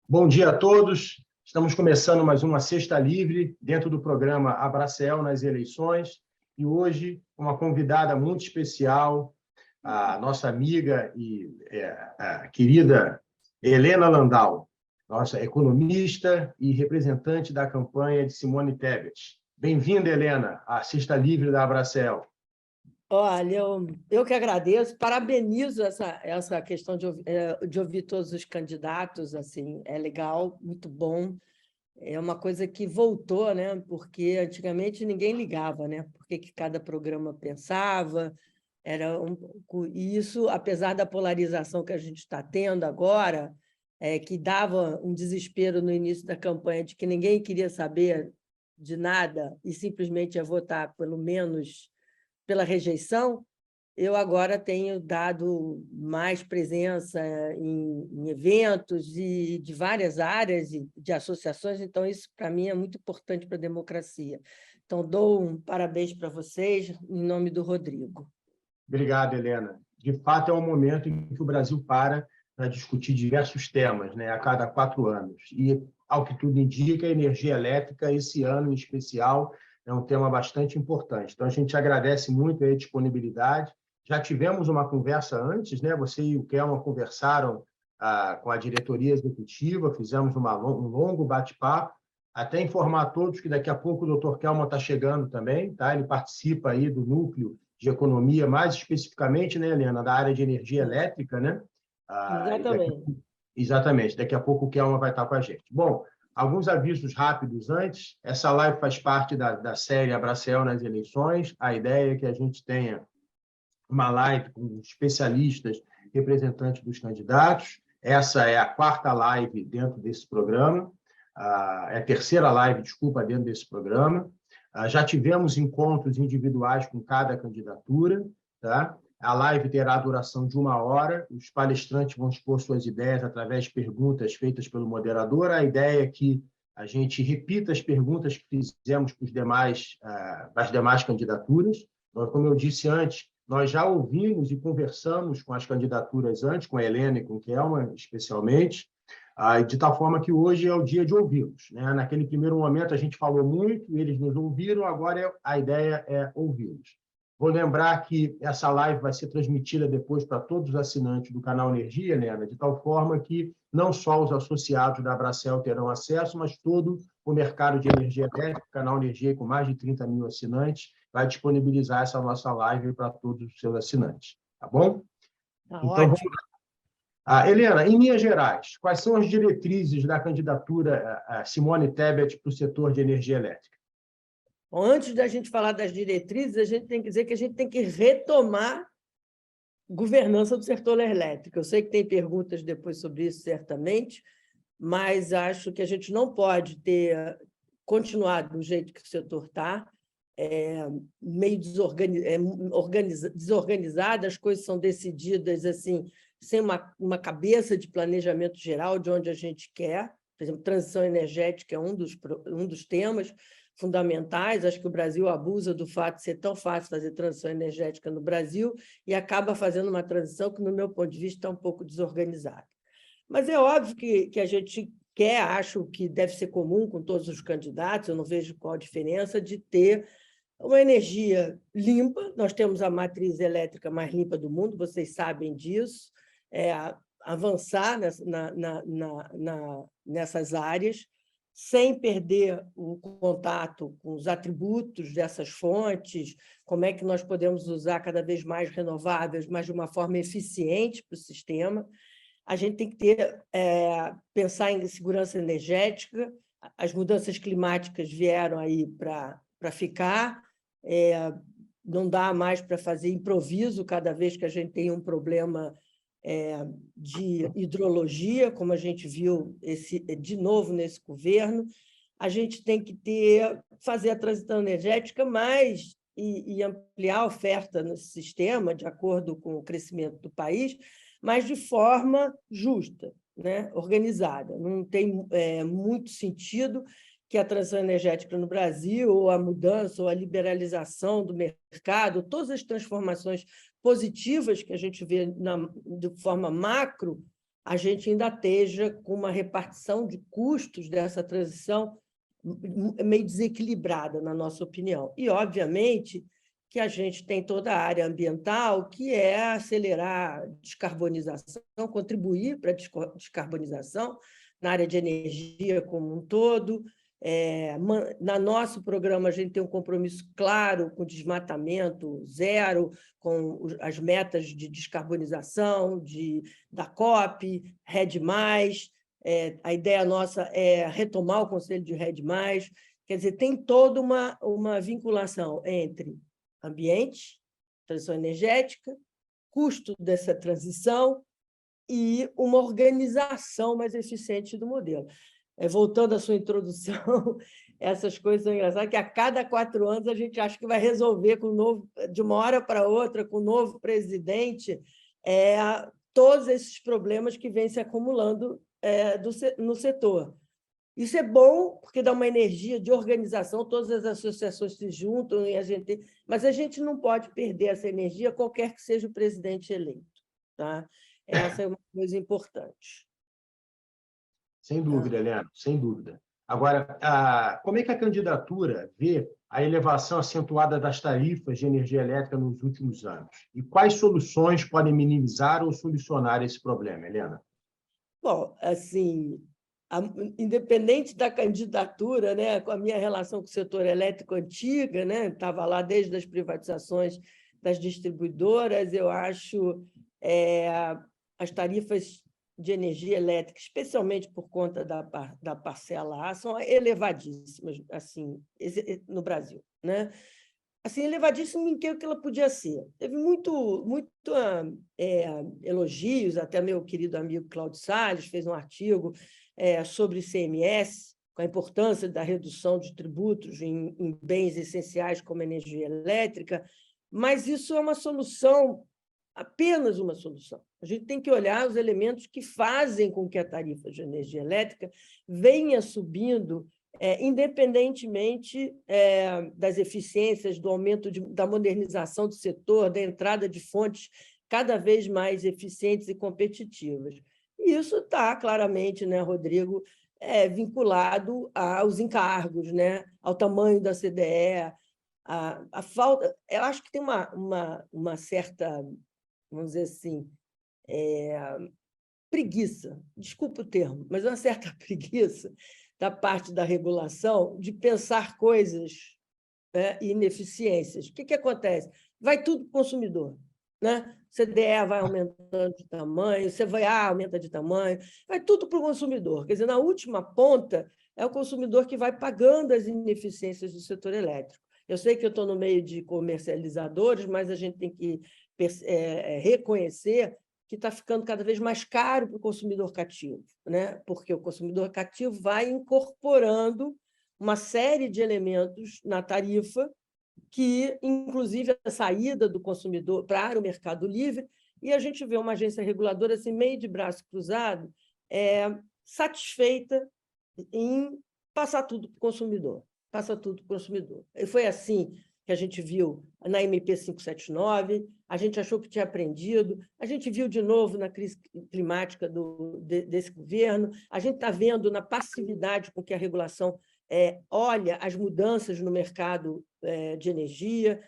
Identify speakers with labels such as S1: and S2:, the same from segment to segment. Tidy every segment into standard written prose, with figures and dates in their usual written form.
S1: Bom dia a todos. Estamos começando mais uma Sexta Livre, dentro do programa Abracel nas eleições. E hoje, uma convidada muito especial, a nossa amiga e a querida Helena Landau, nossa economista e representante da campanha de Simone Tebet. Bem-vinda, Helena, à Sexta Livre da Abracel.
S2: Olha, eu que agradeço, parabenizo essa questão de ouvir todos os candidatos, assim, é legal, muito bom. É uma coisa que voltou, né? Porque antigamente ninguém ligava, né? Por que cada programa pensava, e isso, apesar da polarização que a gente está tendo agora, que dava um desespero no início da campanha de que ninguém queria saber de nada e simplesmente ia votar, pelo menos, pela rejeição. Eu agora tenho dado mais presença em eventos e de várias áreas e de associações, então isso, para mim, é muito importante para a democracia. Então, dou um parabéns para vocês, em nome do Rodrigo.
S1: Obrigado, Helena. De fato, é um momento em que o Brasil para discutir diversos temas, né, a cada 4 anos. E, ao que tudo indica, a energia elétrica, esse ano em especial, é um tema bastante importante. Então, a gente agradece muito a disponibilidade. Já tivemos uma conversa antes, né? Você e o Kelman conversaram com a diretoria executiva, fizemos um longo bate-papo, até informar a todos que daqui a pouco o Dr. Kelman está chegando também, tá? Ele participa aí do núcleo de economia, mais especificamente, né, Helena, da área de energia elétrica, né?
S2: Exatamente.
S1: Exatamente, daqui a pouco o Kelman vai estar com a gente. Bom, alguns avisos rápidos antes. Essa live faz parte da série Abracel nas eleições. A ideia é que a gente tenha uma live com especialistas, representantes dos candidatos. Essa é a 4ª live dentro desse programa, é a 3ª live, desculpa, dentro desse programa. Já tivemos encontros individuais com cada candidatura, tá? A live terá a duração de 1 hora, os palestrantes vão expor suas ideias através de perguntas feitas pelo moderador. A ideia é que a gente repita as perguntas que fizemos para as demais candidaturas. Então, como eu disse antes, nós já ouvimos e conversamos com as candidaturas antes, com a Helena e com o Kelman, especialmente, de tal forma que hoje é o dia de ouvi-los, né? Naquele primeiro momento, a gente falou muito, eles nos ouviram, agora a ideia é ouvi-los. Vou lembrar que essa live vai ser transmitida depois para todos os assinantes do canal Energia, Helena, de tal forma que não só os associados da Abracel terão acesso, mas todo o mercado de energia elétrica, o canal Energia, com mais de 30 mil assinantes, vai disponibilizar essa nossa live para todos os seus assinantes. Tá bom?
S2: Tá
S1: então,
S2: ótimo.
S1: vamos lá. Helena, em linhas gerais, quais são as diretrizes da candidatura Simone Tebet para o setor de energia elétrica?
S2: Bom, antes da gente falar das diretrizes, a gente tem que dizer que a gente tem que retomar governança do setor elétrico. Eu sei que tem perguntas depois sobre isso, certamente, mas acho que a gente não pode ter continuado do jeito que o setor está, meio desorganizada, as coisas são decididas assim, sem uma cabeça de planejamento geral de onde a gente quer. Por exemplo, transição energética é um dos temas fundamentais. Acho que o Brasil abusa do fato de ser tão fácil fazer transição energética no Brasil e acaba fazendo uma transição que, no meu ponto de vista, está um pouco desorganizada. Mas é óbvio que a gente quer, acho que deve ser comum com todos os candidatos, eu não vejo qual a diferença de ter uma energia limpa. Nós temos a matriz elétrica mais limpa do mundo, vocês sabem disso, avançar nessas áreas, sem perder o contato com os atributos dessas fontes, como é que nós podemos usar cada vez mais renováveis, mas de uma forma eficiente para o sistema. A gente tem que pensar em segurança energética. As mudanças climáticas vieram aí para ficar, não dá mais para fazer improviso cada vez que a gente tem um problema de hidrologia, como a gente viu de novo nesse governo. A gente tem que fazer a transição energética e ampliar a oferta nesse sistema, de acordo com o crescimento do país, mas de forma justa, né? Organizada. Não tem muito sentido que a transição energética no Brasil, ou a mudança, ou a liberalização do mercado, todas as transformações positivas que a gente vê de forma macro, a gente ainda esteja com uma repartição de custos dessa transição meio desequilibrada, na nossa opinião. E, obviamente, que a gente tem toda a área ambiental, que é acelerar a descarbonização, contribuir para a descarbonização na área de energia como um todo. No nosso programa, a gente tem um compromisso claro com desmatamento zero, com as metas de descarbonização da COP, RED+. A ideia nossa é retomar o Conselho de RED+. Quer dizer, tem toda uma vinculação entre ambiente, transição energética, custo dessa transição e uma organização mais eficiente do modelo. Voltando à sua introdução, essas coisas são engraçadas, que a cada 4 anos a gente acha que vai resolver de uma hora para outra, com o novo presidente, todos esses problemas que vêm se acumulando no setor. Isso é bom, porque dá uma energia de organização, todas as associações se juntam, mas a gente não pode perder essa energia, qualquer que seja o presidente eleito. Tá? Essa é uma coisa importante.
S1: Sem dúvida, Helena, sem dúvida. Agora, como é que a candidatura vê a elevação acentuada das tarifas de energia elétrica nos últimos anos? E quais soluções podem minimizar ou solucionar esse problema, Helena?
S2: Bom, assim, independente da candidatura, né, com a minha relação com o setor elétrico antiga, né, estava lá desde as privatizações das distribuidoras, eu acho as tarifas de energia elétrica, especialmente por conta da parcela A, são elevadíssimas assim, no Brasil, né? Assim, elevadíssimo em que ela podia ser. Teve muito elogios, até meu querido amigo Cláudio Salles fez um artigo sobre ICMS, com a importância da redução de tributos em bens essenciais como energia elétrica, mas isso é uma solução, apenas uma solução. A gente tem que olhar os elementos que fazem com que a tarifa de energia elétrica venha subindo, independentemente das eficiências, do aumento da modernização do setor, da entrada de fontes cada vez mais eficientes e competitivas. E isso está claramente, né, Rodrigo, vinculado aos encargos, né, ao tamanho da CDE, a falta... Eu acho que tem uma certa, vamos dizer assim, preguiça, desculpa o termo, mas uma certa preguiça da parte da regulação de pensar coisas e ineficiências. O que acontece? Vai tudo para o consumidor. Né? CDE vai aumentando de tamanho, CVA aumenta de tamanho, vai tudo para o consumidor. Quer dizer, na última ponta, é o consumidor que vai pagando as ineficiências do setor elétrico. Eu sei que eu estou no meio de comercializadores, mas a gente tem que reconhecer que está ficando cada vez mais caro para o consumidor cativo, né? Porque o consumidor cativo vai incorporando uma série de elementos na tarifa que, inclusive, a saída do consumidor para o mercado livre, e a gente vê uma agência reguladora assim, meio de braço cruzado, satisfeita em passar tudo para o consumidor. Passa tudo para o consumidor. E foi assim que a gente viu na MP 579, a gente achou que tinha aprendido, a gente viu de novo na crise climática desse governo, a gente está vendo na passividade com que a regulação olha as mudanças no mercado de energia.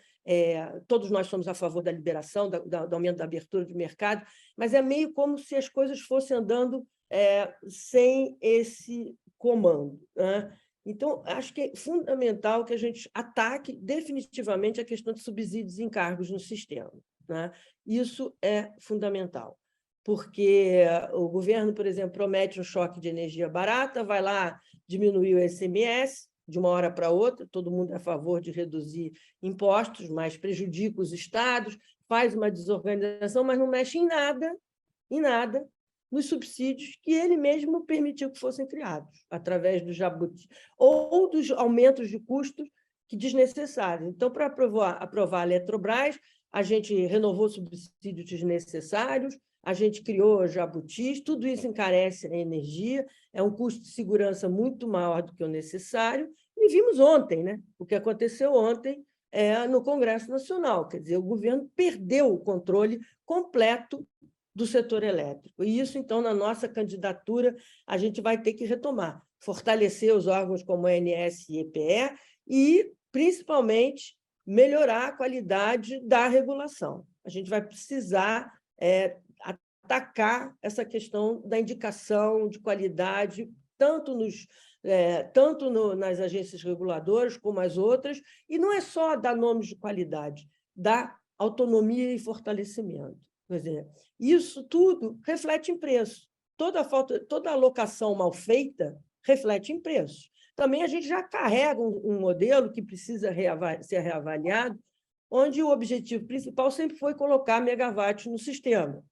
S2: Todos nós somos a favor da liberação, do aumento da abertura de mercado, mas é meio como se as coisas fossem andando sem esse comando, né? Então, acho que é fundamental que a gente ataque definitivamente a questão de subsídios e encargos no sistema, né? Isso é fundamental, porque o governo, por exemplo, promete um choque de energia barata, vai lá diminuir o ICMS de uma hora para outra, todo mundo é a favor de reduzir impostos, mas prejudica os estados, faz uma desorganização, mas não mexe em nada, nos subsídios que ele mesmo permitiu que fossem criados, através do jabuti, ou dos aumentos de custos que desnecessários. Então, para aprovar a Eletrobras, a gente renovou subsídios desnecessários, a gente criou jabutis, tudo isso encarece a energia, é um custo de segurança muito maior do que o necessário, e vimos ontem, né? O que aconteceu ontem no Congresso Nacional, quer dizer, o governo perdeu o controle completo do setor elétrico. E isso, então, na nossa candidatura, a gente vai ter que retomar, fortalecer os órgãos como a ANS e EPE e, principalmente, melhorar a qualidade da regulação. A gente vai precisar atacar essa questão da indicação de qualidade, tanto nas agências reguladoras como as outras, e não é só dar nomes de qualidade, dar autonomia e fortalecimento. Quer dizer, isso tudo reflete em preço. Toda alocação mal feita reflete em preço. Também a gente já carrega um modelo que precisa ser reavaliado, onde o objetivo principal sempre foi colocar megawatts no sistema,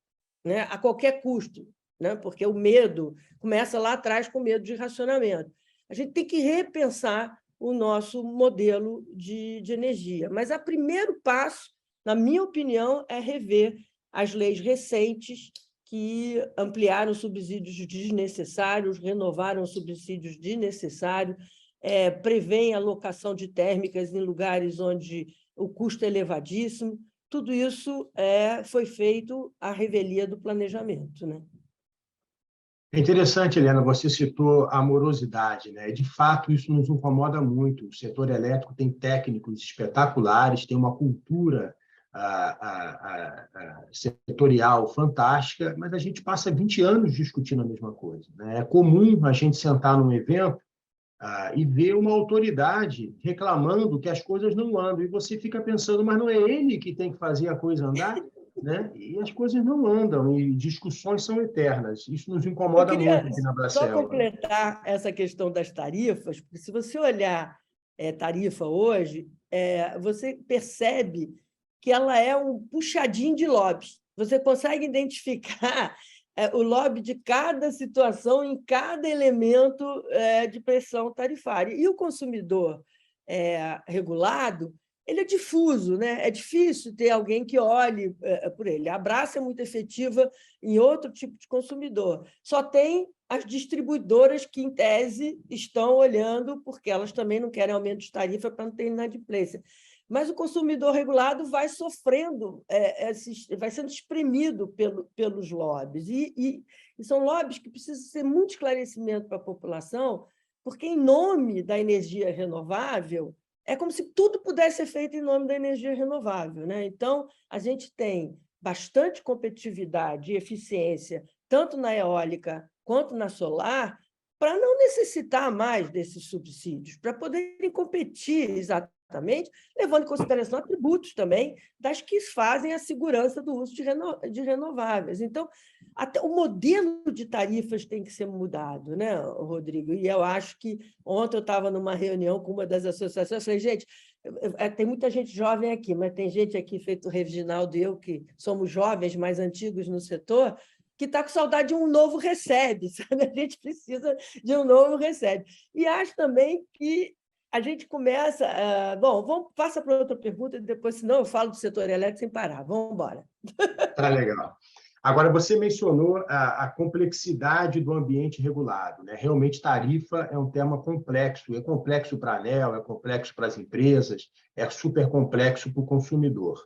S2: né, a qualquer custo, né, porque o medo começa lá atrás com medo de racionamento. A gente tem que repensar o nosso modelo de energia. Mas o primeiro passo, na minha opinião, é rever as leis recentes que ampliaram subsídios desnecessários, renovaram subsídios desnecessários, prevêem a alocação de térmicas em lugares onde o custo é elevadíssimo. Tudo isso foi feito à revelia do planejamento, né?
S1: É interessante, Helena, você citou a morosidade, né? De fato, isso nos incomoda muito. O setor elétrico tem técnicos espetaculares, tem uma cultura setorial fantástica, mas a gente passa 20 anos discutindo a mesma coisa, né? É comum a gente sentar num evento e ver uma autoridade reclamando que as coisas não andam, e você fica pensando, mas não é ele que tem que fazer a coisa andar? Né? E as coisas não andam, e discussões são eternas. Isso nos
S2: Eu
S1: incomoda
S2: queria
S1: muito aqui na
S2: só
S1: Bracel.
S2: completar essa questão das tarifas, porque se você olhar tarifa hoje, você percebe que ela é um puxadinho de lobby. Você consegue identificar o lobby de cada situação em cada elemento de pressão tarifária. E o consumidor regulado, ele é difuso, né? É difícil ter alguém que olhe por ele. A Abraço é muito efetiva em outro tipo de consumidor. Só tem as distribuidoras que, em tese, estão olhando, porque elas também não querem aumento de tarifa para não ter inadimplência. Mas o consumidor regulado vai sofrendo, vai sendo espremido pelos lobbies. E são lobbies que precisam ser muito esclarecimento para a população, porque, em nome da energia renovável, é como se tudo pudesse ser feito em nome da energia renovável, né? Então, a gente tem bastante competitividade e eficiência, tanto na eólica quanto na solar, para não necessitar mais desses subsídios, para poderem competir exatamente, levando em consideração atributos também das que fazem a segurança do uso de renováveis. Então, até o modelo de tarifas tem que ser mudado, né, Rodrigo? E eu acho que ontem eu estava numa reunião com uma das associações, falei, gente, tem muita gente jovem aqui, mas tem gente aqui, feito o Reginaldo e eu, que somos jovens, mais antigos no setor, que está com saudade de um novo recebe, sabe? A gente precisa de um novo recebe. E acho também que a gente começa... passa para outra pergunta, e depois, senão eu falo do setor elétrico sem parar. Vamos embora.
S1: Tá legal. Agora, você mencionou a complexidade do ambiente regulado, né? Realmente, tarifa é um tema complexo. É complexo para a ANEEL, é complexo para as empresas, é super complexo para o consumidor.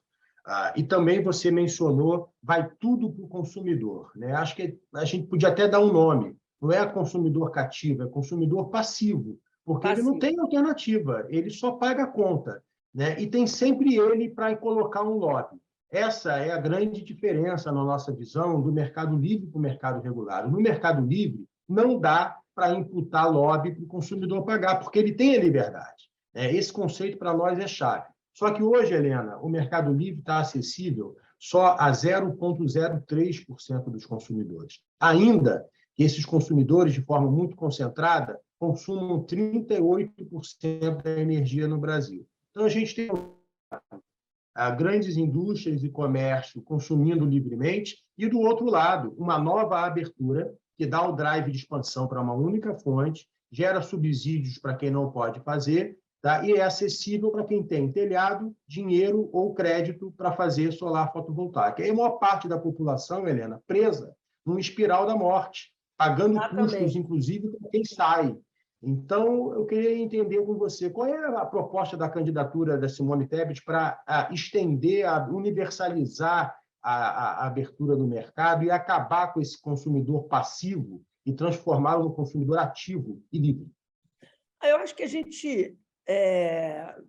S1: E também você mencionou, vai tudo para o consumidor, né? Acho que a gente podia até dar um nome. Não é consumidor cativo, é consumidor passivo, porque ele não tem alternativa, ele só paga a conta, né? E tem sempre ele para colocar um lobby. Essa é a grande diferença, na nossa visão, do mercado livre para o mercado regulado. No mercado livre, não dá para imputar lobby para o consumidor pagar, porque ele tem a liberdade. Esse conceito, para nós, é chave. Só que hoje, Helena, o mercado livre está acessível só a 0,03% dos consumidores. Ainda que esses consumidores, de forma muito concentrada, consumam 38% da energia no Brasil. Então, a gente tem grandes indústrias e comércio consumindo livremente, e, do outro lado, uma nova abertura que dá o drive de expansão para uma única fonte, gera subsídios para quem não pode fazer, tá? E é acessível para quem tem telhado, dinheiro ou crédito para fazer solar fotovoltaica. E a maior parte da população, Helena, presa numa espiral da morte, pagando custos, inclusive, para quem sai. Então, eu queria entender com você qual é a proposta da candidatura da Simone Tebet para estender, universalizar a abertura do mercado e acabar com esse consumidor passivo e transformá-lo no consumidor ativo e livre?
S2: Eu acho que a gente...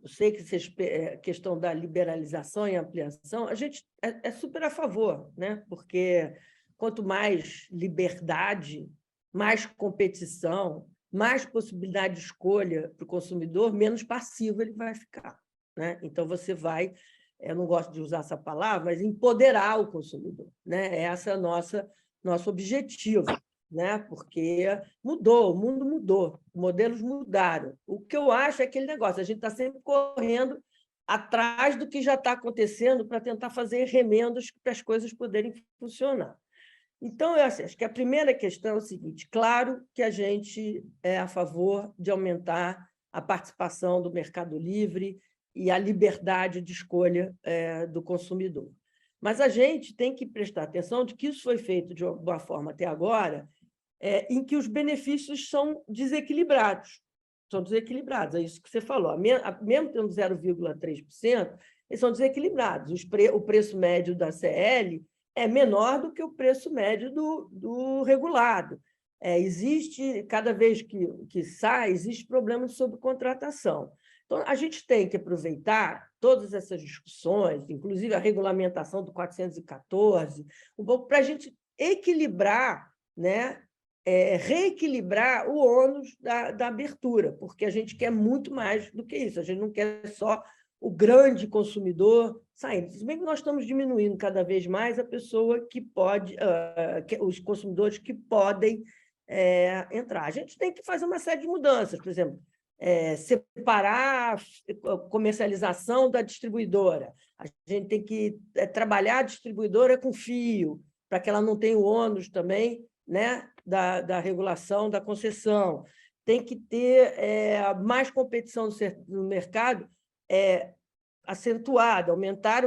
S2: eu sei que a questão da liberalização e ampliação, a gente é super a favor, né? Porque quanto mais liberdade, mais competição, mais possibilidade de escolha para o consumidor, menos passivo ele vai ficar, né? Então, você vai, eu não gosto de usar essa palavra, mas empoderar o consumidor, né? Esse é o nosso objetivo, né? Porque mudou, o mundo mudou, modelos mudaram. O que eu acho é aquele negócio, a gente está sempre correndo atrás do que já está acontecendo para tentar fazer remendos para as coisas poderem funcionar. Então, eu acho que a primeira questão é o seguinte: claro que a gente é a favor de aumentar a participação do mercado livre e a liberdade de escolha do consumidor. Mas a gente tem que prestar atenção de que isso foi feito de uma forma até agora em que os benefícios são desequilibrados. São desequilibrados, é isso que você falou. Mesmo tendo 0,3%, eles são desequilibrados. O preço médio da CL é menor do que o preço médio do regulado. Existe, cada vez que sai, existe problema de sobrecontratação. Então, a gente tem que aproveitar todas essas discussões, inclusive a regulamentação do 414, um pouco para a gente equilibrar, né? Reequilibrar o ônus da abertura, porque a gente quer muito mais do que isso, a gente não quer só o grande consumidor saindo. Se bem que nós estamos diminuindo cada vez mais a pessoa que pode, os consumidores que podem entrar. A gente tem que fazer uma série de mudanças, por exemplo, separar a comercialização da distribuidora. A gente tem que trabalhar a distribuidora com fio, para que ela não tenha o ônus também, né, da regulação da concessão. Tem que ter mais competição no mercado acentuada, aumentar...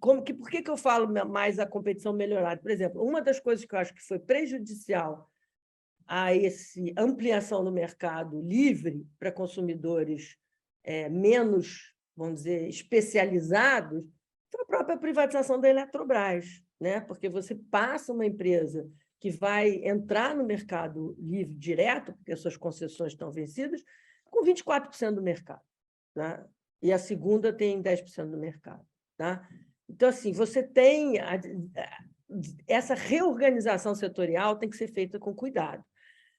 S2: por que eu falo mais a competição melhorada? Por exemplo, uma das coisas que eu acho que foi prejudicial a essa ampliação do mercado livre para consumidores menos, vamos dizer, especializados, foi a própria privatização da Eletrobras, né? Porque você passa uma empresa que vai entrar no mercado livre direto, porque as suas concessões estão vencidas, com 24% do mercado, tá? E a segunda tem 10% do mercado. Tá? Então, assim, você tem... essa reorganização setorial tem que ser feita com cuidado.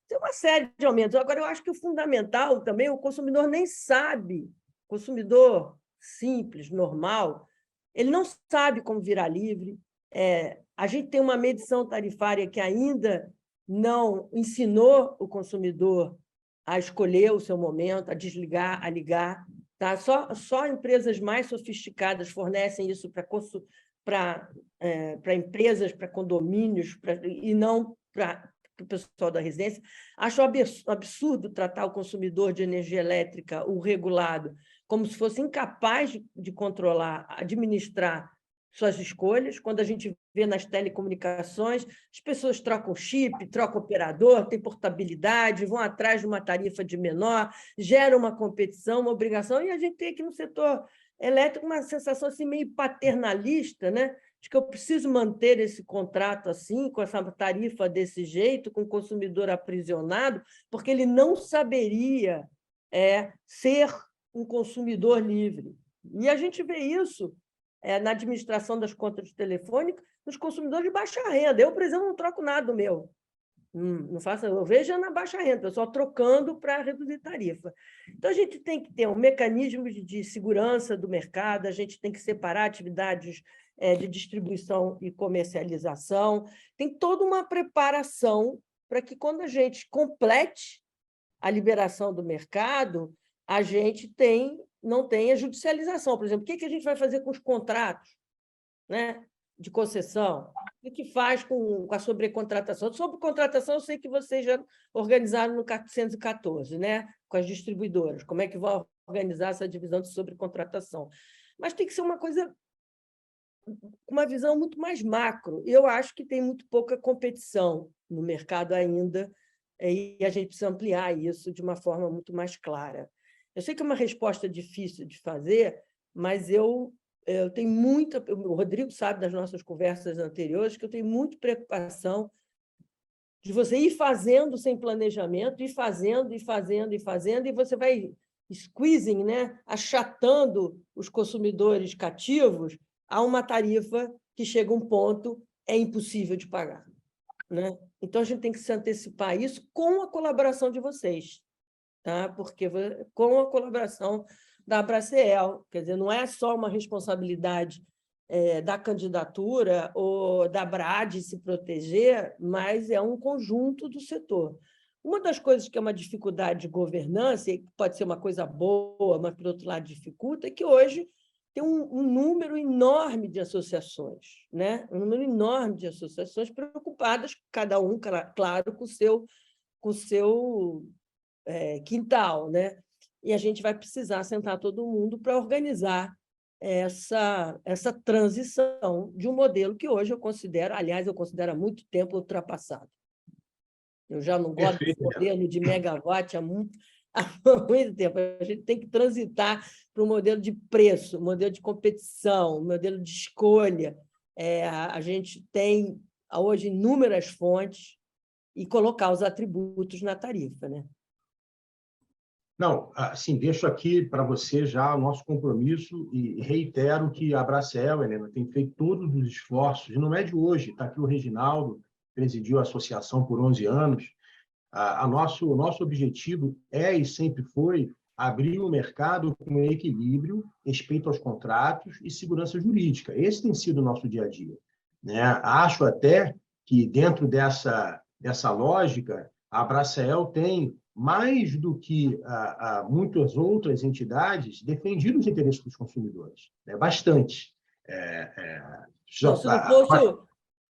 S2: Tem uma série de aumentos. Agora, eu acho que o fundamental também, o consumidor nem sabe, o consumidor simples, normal, ele não sabe como virar livre. A gente tem uma medição tarifária que ainda não ensinou o consumidor a escolher o seu momento, a desligar, a ligar. Tá? Só empresas mais sofisticadas fornecem isso para empresas, para condomínios, e não para o pessoal da residência. Acho absurdo tratar o consumidor de energia elétrica, o regulado, como se fosse incapaz de controlar, administrar suas escolhas. Quando a gente vê nas telecomunicações, as pessoas trocam chip, trocam operador, têm portabilidade, vão atrás de uma tarifa de menor, gera uma competição, uma obrigação, e a gente tem aqui no setor elétrico uma sensação assim, meio paternalista, né? De que eu preciso manter esse contrato assim, com essa tarifa desse jeito, com o consumidor aprisionado, porque ele não saberia ser um consumidor livre. E a gente vê isso na administração das contas telefônicas, nos consumidores de baixa renda. Eu, por exemplo, não troco nada do meu. Não faço, eu vejo na baixa renda, o pessoal trocando para reduzir tarifa. Então, a gente tem que ter um mecanismo de segurança do mercado, a gente tem que separar atividades de distribuição e comercialização. Tem toda uma preparação para que, quando a gente complete a liberação do mercado, a gente não tenha judicialização. Por exemplo, o que a gente vai fazer com os contratos, né, de concessão? O que faz com a sobrecontratação? Sobrecontratação, eu sei que vocês já organizaram no 414, né, com as distribuidoras. Como é que vão organizar essa divisão de sobrecontratação? Mas tem que ser uma coisa, uma visão muito mais macro. Eu acho que tem muito pouca competição no mercado ainda, e a gente precisa ampliar isso de uma forma muito mais clara. Eu sei que é uma resposta difícil de fazer, mas eu eu tenho muita... O Rodrigo sabe das nossas conversas anteriores que eu tenho muita preocupação de você ir fazendo sem planejamento, ir fazendo, e você vai squeezing, né? Achatando os consumidores cativos a uma tarifa que chega a um ponto é impossível de pagar, né? Então, a gente tem que se antecipar a isso com a colaboração de vocês, tá? Porque com a colaboração da Abraceel, quer dizer, não é só uma responsabilidade da candidatura ou da BRAD se proteger, mas é um conjunto do setor. Uma das coisas que é uma dificuldade de governança, e pode ser uma coisa boa, mas, por outro lado, dificulta, é que hoje tem um número enorme de associações, né? Um número enorme de associações preocupadas, cada um, claro, com o seu quintal, né? E a gente vai precisar sentar todo mundo para organizar essa transição de um modelo que hoje eu considero, aliás, eu considero há muito tempo ultrapassado. Eu já não gosto desse modelo de megawatt há muito tempo. A gente tem que transitar para um modelo de preço, um modelo de competição, um modelo de escolha. A gente tem hoje inúmeras fontes e colocar os atributos na tarifa, né?
S1: Não, assim, deixo aqui para você já o nosso compromisso e reitero que a Abraceel, Helena, tem feito todos os esforços, e não é de hoje, está aqui o Reginaldo, presidiu a associação por 11 anos. O nosso objetivo é e sempre foi abrir o mercado com equilíbrio, respeito aos contratos e segurança jurídica. Esse tem sido o nosso dia a dia, né? Acho até que, dentro dessa lógica, a Abraceel tem, mais do que muitas outras entidades, defendido os interesses dos consumidores, né? Bastante.
S2: Não, se não fosse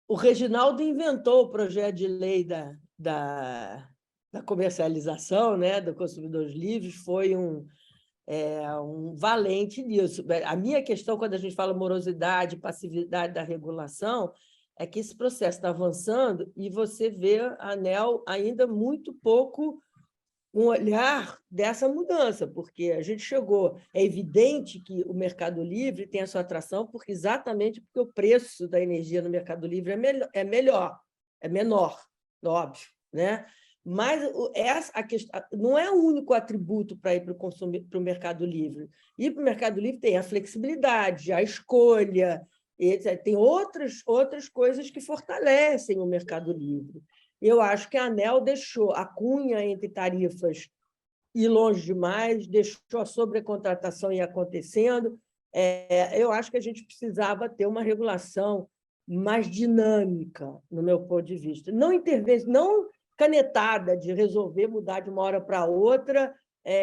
S2: o Reginaldo inventou o projeto de lei da comercialização, né, do Consumidores Livres, foi um valente nisso. A minha questão, quando a gente fala morosidade, passividade da regulação, é que esse processo está avançando e você vê a ANEEL ainda muito pouco um olhar dessa mudança, porque a gente chegou... É evidente que o Mercado Livre tem a sua atração exatamente porque o preço da energia no Mercado Livre é menor, óbvio, né? Mas a questão não é o único atributo para ir para o Mercado Livre. Ir para o Mercado Livre tem a flexibilidade, a escolha, etc. Tem outras coisas que fortalecem o Mercado Livre. Eu acho que a ANEEL deixou a cunha entre tarifas ir longe demais, deixou a sobrecontratação ir acontecendo. Eu acho que a gente precisava ter uma regulação mais dinâmica, no meu ponto de vista. Não canetada de resolver mudar de uma hora para outra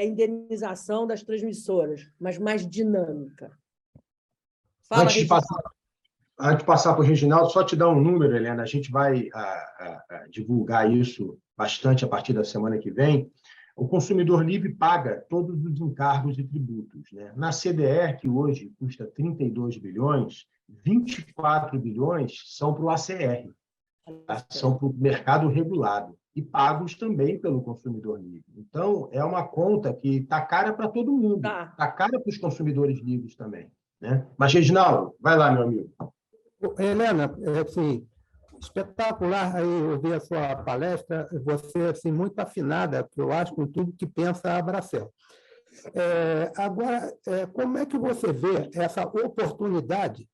S2: indenização das transmissoras, mas mais dinâmica. Fala,
S1: Antes de passar para o Reginaldo, só te dar um número, Helena, a gente vai divulgar isso bastante a partir da semana que vem. O consumidor livre paga todos os encargos e tributos, né? Na CDR, que hoje custa 32 bilhões, 24 bilhões são para o ACR, tá? São para o mercado regulado e pagos também pelo consumidor livre. Então, é uma conta que está cara para todo mundo, está cara para os consumidores livres também, né? Mas, Reginaldo, vai lá, meu amigo.
S3: Helena, assim, espetacular aí ouvir a sua palestra, você assim, muito afinada, eu acho, com tudo que pensa a Abraceel. Agora, como é que você vê essa oportunidade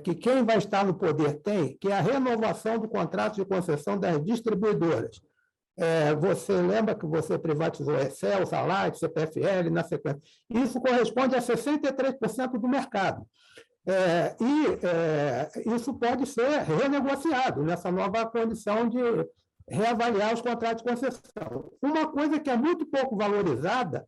S3: que quem vai estar no poder tem, que é a renovação do contrato de concessão das distribuidoras? Você lembra que você privatizou a Excelsa, a Light, CPFL, na sequência. Isso corresponde a 63% do mercado. Isso pode ser renegociado nessa nova condição de reavaliar os contratos de concessão. Uma coisa que é muito pouco valorizada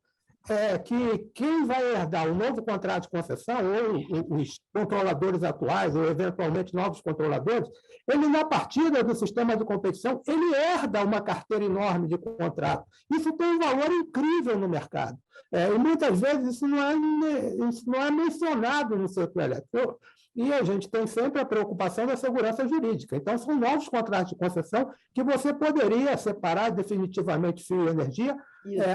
S3: é que quem vai herdar o novo contrato de concessão, ou os controladores atuais, ou eventualmente novos controladores, ele, na partida do sistema de competição, ele herda uma carteira enorme de contrato. Isso tem um valor incrível no mercado. E muitas vezes isso não é mencionado no setor elétrico. E a gente tem sempre a preocupação da segurança jurídica. Então, são novos contratos de concessão que você poderia separar definitivamente fio e energia.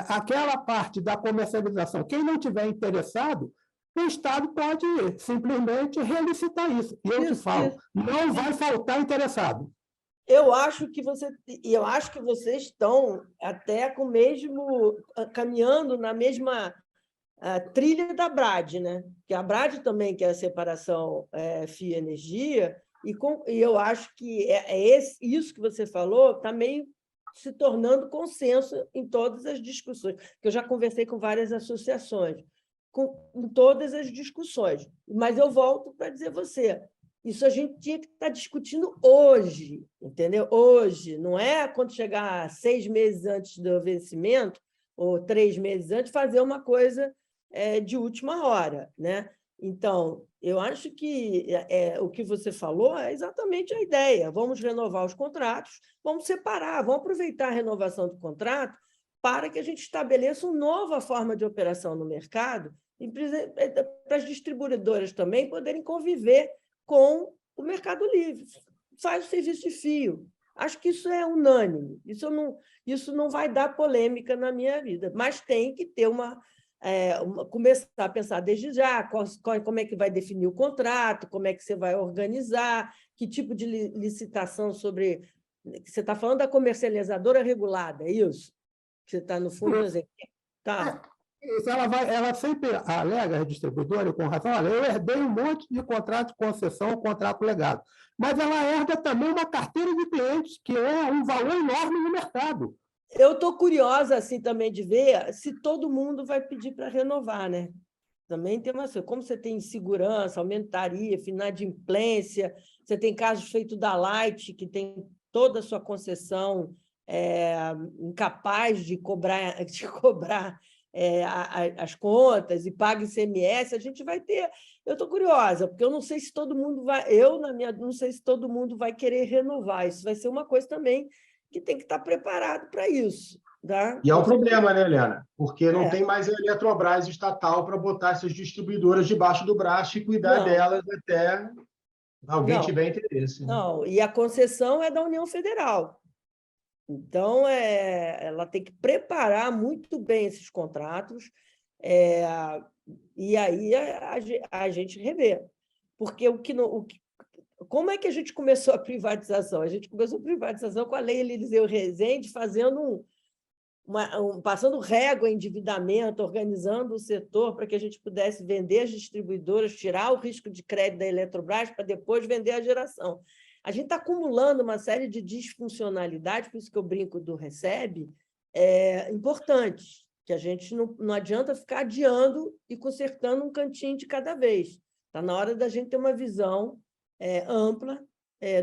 S3: Aquela parte da comercialização, quem não tiver interessado, o Estado pode simplesmente relicitar isso. E eu te falo, não vai faltar interessado.
S2: Eu acho que vocês estão até com o mesmo caminhando na mesma trilha da Brad, né? Que a Brad também quer a separação fio-energia, e eu acho que isso que você falou está meio se tornando consenso em todas as discussões, que eu já conversei com várias associações, em todas as discussões. Mas eu volto para dizer você, isso a gente tinha que estar discutindo hoje, entendeu? Hoje, não é quando chegar 6 meses antes do vencimento, ou 3 meses antes, fazer uma coisa de última hora, né? Então, eu acho que o que você falou é exatamente a ideia. Vamos renovar os contratos, vamos separar, vamos aproveitar a renovação do contrato para que a gente estabeleça uma nova forma de operação no mercado e para as distribuidoras também poderem conviver com o Mercado Livre. Faz o serviço de fio. Acho que isso é unânime. Isso não vai dar polêmica na minha vida, mas tem que ter começar a pensar desde já como é que vai definir o contrato, como é que você vai organizar, que tipo de licitação sobre... Você está falando da comercializadora regulada, é isso? Você está, no fundo, dizendo... Tá.
S3: Ela sempre alega, a distribuidora, com razão, olha, eu herdei um monte de contrato de concessão, contrato legado, mas ela herda também uma carteira de clientes, que é um valor enorme no mercado.
S2: Eu estou curiosa assim, também de ver se todo mundo vai pedir para renovar, né? Também tem uma coisa, como você tem insegurança, aumentaria, inadimplência, você tem casos feitos da Light, que tem toda a sua concessão incapaz de cobrar as contas e paga ICMS, a gente vai ter... Eu estou curiosa, porque eu não sei se todo mundo vai... não sei se todo mundo vai querer renovar. Isso vai ser uma coisa também que tem que estar preparado para isso. Tá?
S1: E é um problema, né, Helena? Porque não tem mais a Eletrobras estatal para botar essas distribuidoras debaixo do braço e cuidar delas até alguém tiver interesse. Né?
S2: Não, e a concessão é da União Federal. Então, ela tem que preparar muito bem esses contratos e aí a gente revê. Porque como é que a gente começou a privatização? A gente começou a privatização com a Lei Eliseu Rezende, passando régua em endividamento, organizando o setor para que a gente pudesse vender as distribuidoras, tirar o risco de crédito da Eletrobras para depois vender a geração. A gente está acumulando uma série de disfuncionalidades, por isso que eu brinco do recebe, importantes, que a gente não adianta ficar adiando e consertando um cantinho de cada vez. Está na hora da gente ter uma visão ampla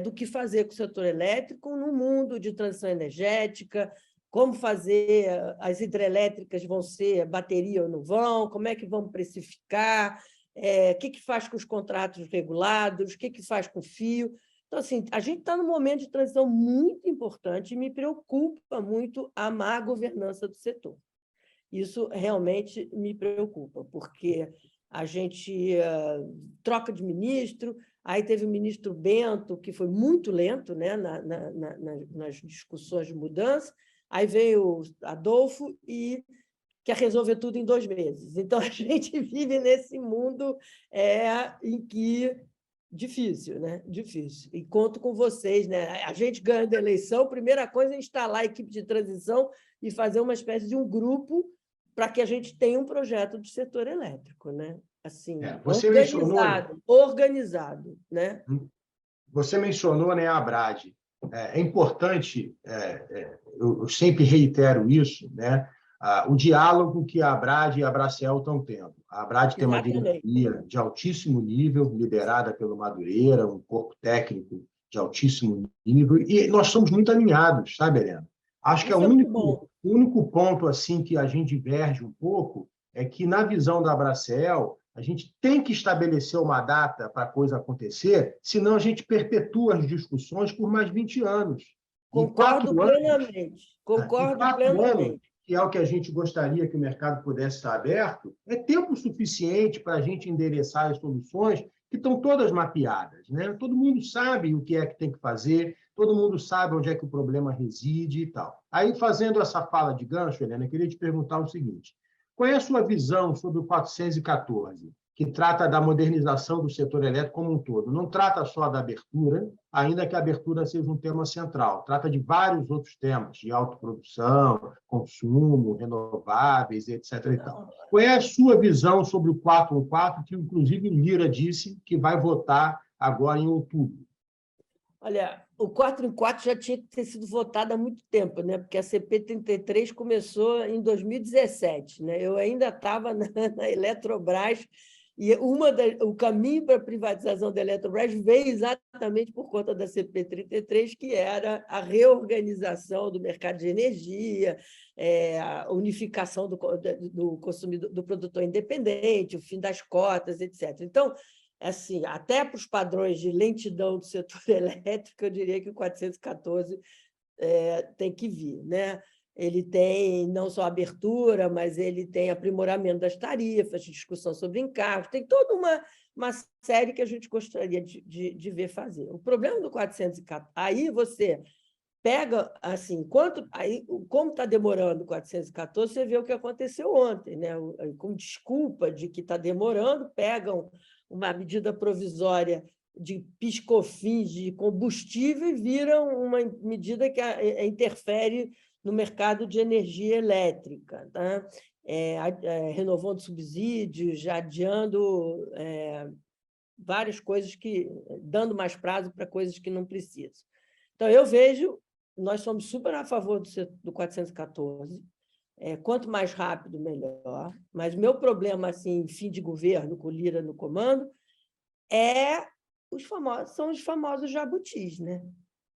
S2: do que fazer com o setor elétrico no mundo de transição energética, como fazer, as hidrelétricas vão ser bateria ou não vão, como é que vamos precificar, o que faz com os contratos regulados, o que faz com o fio. Então, assim, a gente está num momento de transição muito importante e me preocupa muito a má governança do setor. Isso realmente me preocupa, porque a gente troca de ministro, aí teve o ministro Bento, que foi muito lento, né, nas discussões de mudança, aí veio o Adolfo e quer resolver tudo em 2 meses. Então, a gente vive nesse mundo em que... Difícil, né? Difícil. E conto com vocês, né? A gente ganhando a eleição, a primeira coisa é instalar a equipe de transição e fazer uma espécie de um grupo para que a gente tenha um projeto de setor elétrico, né? Assim, organizado, né?
S1: Você mencionou, né, a Brad. É importante, eu sempre reitero isso, né? O diálogo que a Brad e a Bracel estão tendo. A Brad tem uma diretoria de altíssimo nível, liderada pelo Madureira, um corpo técnico de altíssimo nível, e nós somos muito alinhados, sabe, Helena? Acho que o único ponto assim que a gente diverge um pouco é que, na visão da Bracel, a gente tem que estabelecer uma data para a coisa acontecer, senão a gente perpetua as discussões por mais 20 anos.
S2: Concordo plenamente. Concordo plenamente.
S1: Que é o que a gente gostaria que o mercado pudesse estar aberto, é tempo suficiente para a gente endereçar as soluções que estão todas mapeadas. Né? Todo mundo sabe o que é que tem que fazer, todo mundo sabe onde é que o problema reside e tal. Aí, fazendo essa fala de gancho, Helena, eu queria te perguntar o seguinte: qual é a sua visão sobre o 414, que trata da modernização do setor elétrico como um todo. Não trata só da abertura, ainda que a abertura seja um tema central. Trata de vários outros temas, de autoprodução, consumo, renováveis, etc. E tal. Qual é a sua visão sobre o 414, que, inclusive, Lira disse que vai votar agora em outubro?
S2: Olha, o 4x4 já tinha que ter sido votado há muito tempo, né? Porque a CP33 começou em 2017. Né? Eu ainda estava na Eletrobras, e o caminho para a privatização da Eletrobras veio exatamente por conta da CP33, que era a reorganização do mercado de energia, a unificação do consumidor, do produtor independente, o fim das cotas, etc. Então, assim, até para os padrões de lentidão do setor elétrico, eu diria que o 414 tem que vir. Né? Ele tem não só abertura, mas ele tem aprimoramento das tarifas, discussão sobre encargos, tem toda uma série que a gente gostaria de ver fazer. O problema do 414, aí você pega, assim, como está demorando o 414, você vê o que aconteceu ontem. Né? Com desculpa de que está demorando, pegam uma medida provisória de PIS/COFINS de combustível e viram uma medida que interfere no mercado de energia elétrica, tá? Renovando subsídios, adiando várias coisas, dando mais prazo para coisas que não precisam. Então, eu vejo, nós somos super a favor do 414, quanto mais rápido, melhor, mas o meu problema, assim, fim de governo, com o Lira no comando, são os famosos jabutis, né?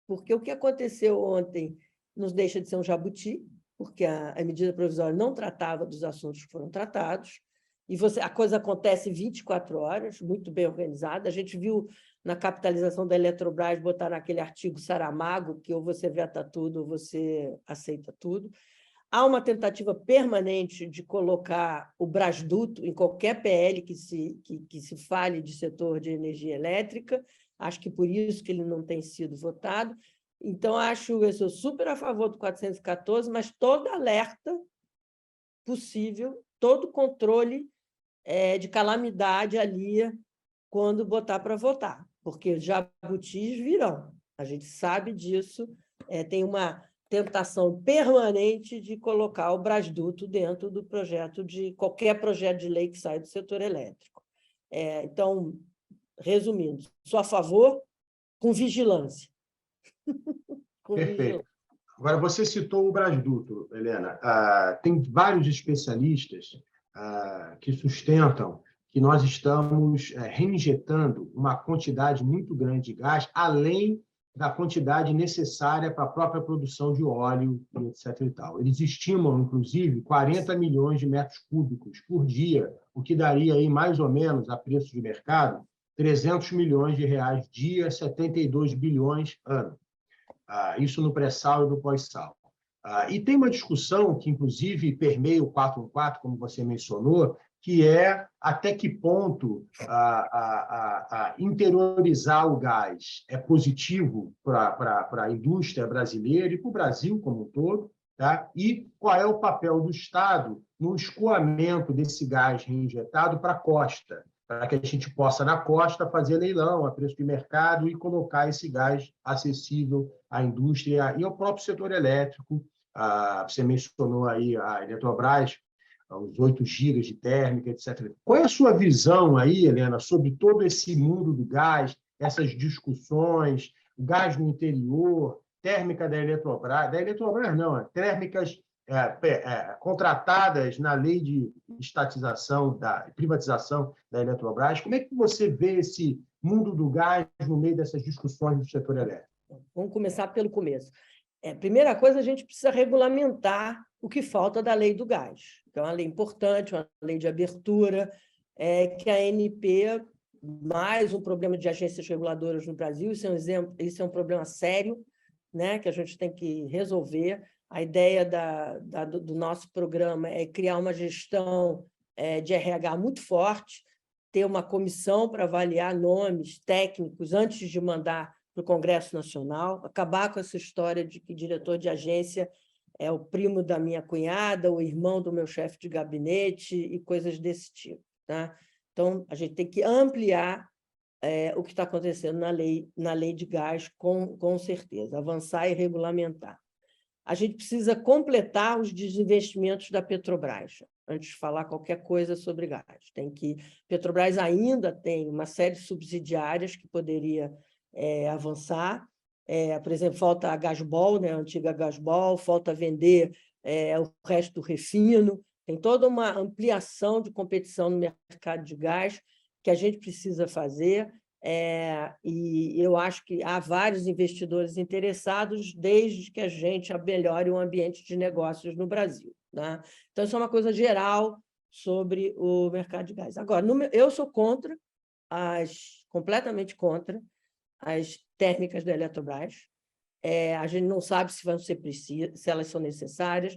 S2: Porque o que aconteceu ontem não deixa de ser um jabuti, porque a medida provisória não tratava dos assuntos que foram tratados, e a coisa acontece 24 horas, muito bem organizada. A gente viu na capitalização da Eletrobras botar naquele artigo Saramago, que ou você veta tudo ou você aceita tudo. Há uma tentativa permanente de colocar o Brasduto em qualquer PL que se fale de setor de energia elétrica. Acho que por isso que ele não tem sido votado. Então, eu sou super a favor do 414, mas toda alerta possível, todo controle de calamidade ali quando botar para votar, porque jabutis virão. A gente sabe disso. Tem uma tentação permanente de colocar o Brasduto dentro do projeto qualquer projeto de lei que sai do setor elétrico. Então, resumindo, sou a favor com vigilância.
S1: Perfeito. Agora, você citou o Brasduto, Helena. Tem vários especialistas que sustentam que nós estamos reinjetando uma quantidade muito grande de gás, além da quantidade necessária para a própria produção de óleo, etc. E tal. Eles estimam, inclusive, 40 milhões de metros cúbicos por dia, o que daria aí, mais ou menos, a preço de mercado, 300 milhões de reais dia, 72 bilhões ano. Isso no pré-sal e no pós-sal. E tem uma discussão que, inclusive, permeia o 414, como você mencionou, que é até que ponto interiorizar o gás é positivo para a indústria brasileira e para o Brasil como um todo, tá? E qual é o papel do Estado no escoamento desse gás reinjetado para a costa, para que a gente possa, na costa, fazer leilão a preço de mercado e colocar esse gás acessível à indústria e ao próprio setor elétrico. Você mencionou aí a Eletrobras, os 8 gigas de térmica, etc. Qual é a sua visão aí, Helena, sobre todo esse mundo do gás, essas discussões, o gás no interior, térmica da Eletrobras não, térmicas contratadas na lei de estatização, privatização da Eletrobras. Como é que você vê esse mundo do gás no meio dessas discussões do setor elétrico?
S2: Vamos começar pelo começo. Primeira coisa, a gente precisa regulamentar o que falta da lei do gás, que é uma lei importante, uma lei de abertura, que a ANP, mais um problema de agências reguladoras no Brasil, isso é um problema sério, né, que a gente tem que resolver. A ideia do nosso programa é criar uma gestão de RH muito forte, ter uma comissão para avaliar nomes técnicos antes de mandar para o Congresso Nacional, acabar com essa história de que diretor de agência é o primo da minha cunhada, o irmão do meu chefe de gabinete e coisas desse tipo. Tá? Então, a gente tem que ampliar o que está acontecendo na lei de gás, com certeza, avançar e regulamentar. A gente precisa completar os desinvestimentos da Petrobras, antes de falar qualquer coisa sobre gás. Petrobras ainda tem uma série de subsidiárias que poderia avançar. Por exemplo, falta a Gasbol, né, a antiga Gasbol, falta vender o resto do refino. Tem toda uma ampliação de competição no mercado de gás que a gente precisa fazer. E eu acho que há vários investidores interessados desde que a gente melhore o ambiente de negócios no Brasil, né? Então, isso é uma coisa geral sobre o mercado de gás. Agora, eu sou completamente contra as térmicas da Eletrobras. A gente não sabe se elas são necessárias.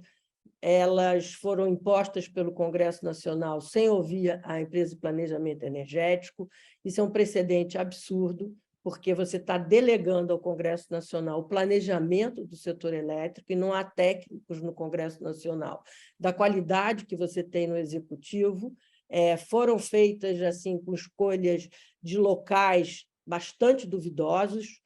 S2: Elas foram impostas pelo Congresso Nacional sem ouvir a empresa de planejamento energético. Isso é um precedente absurdo, porque você está delegando ao Congresso Nacional o planejamento do setor elétrico e não há técnicos no Congresso Nacional da qualidade que você tem no Executivo. Foram feitas assim com escolhas de locais bastante duvidosos.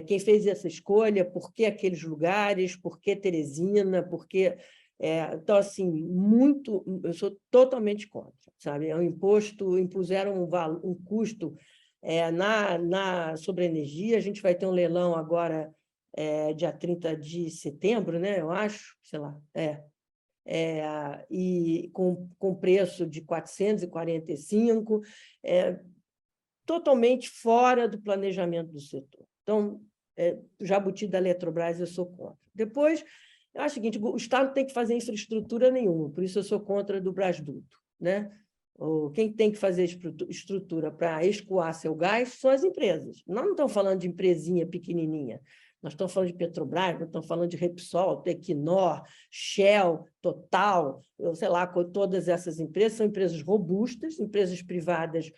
S2: Quem fez essa escolha, por que aqueles lugares, por que Teresina, por que... Então, assim, eu sou totalmente contra, sabe? Impuseram um custo sobre a energia. A gente vai ter um leilão agora, dia 30 de setembro, né? Eu acho, sei lá, e com preço de 445, totalmente fora do planejamento do setor. Então, Jabuti da Eletrobras, eu sou contra. Depois, eu acho o seguinte, o Estado tem que fazer infraestrutura nenhuma, por isso eu sou contra do Brasduto, né? Quem tem que fazer estrutura para escoar seu gás são as empresas. Nós não estamos falando de empresinha pequenininha, nós estamos falando de Petrobras, nós estamos falando de Repsol, Equinor, Shell, Total, sei lá, todas essas empresas são empresas robustas, empresas privadas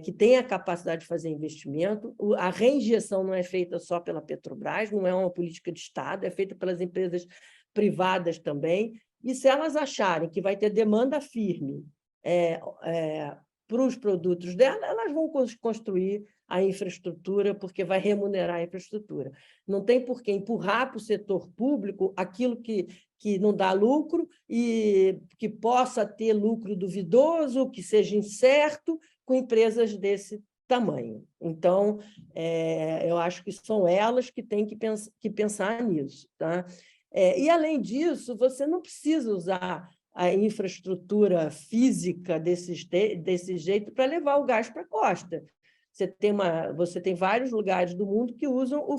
S2: que têm a capacidade de fazer investimento. A reinjeção não é feita só pela Petrobras, não é uma política de Estado, é feita pelas empresas privadas também. E se elas acharem que vai ter demanda firme para os produtos dela, elas vão construir a infraestrutura, porque vai remunerar a infraestrutura. Não tem por que empurrar para o setor público aquilo que não dá lucro e que possa ter lucro duvidoso, que seja incerto, com empresas desse tamanho. Então, eu acho que são elas que têm que pensar nisso, tá? E, além disso, você não precisa usar a infraestrutura física desse jeito para levar o gás para a costa. Você tem vários lugares do mundo que usam o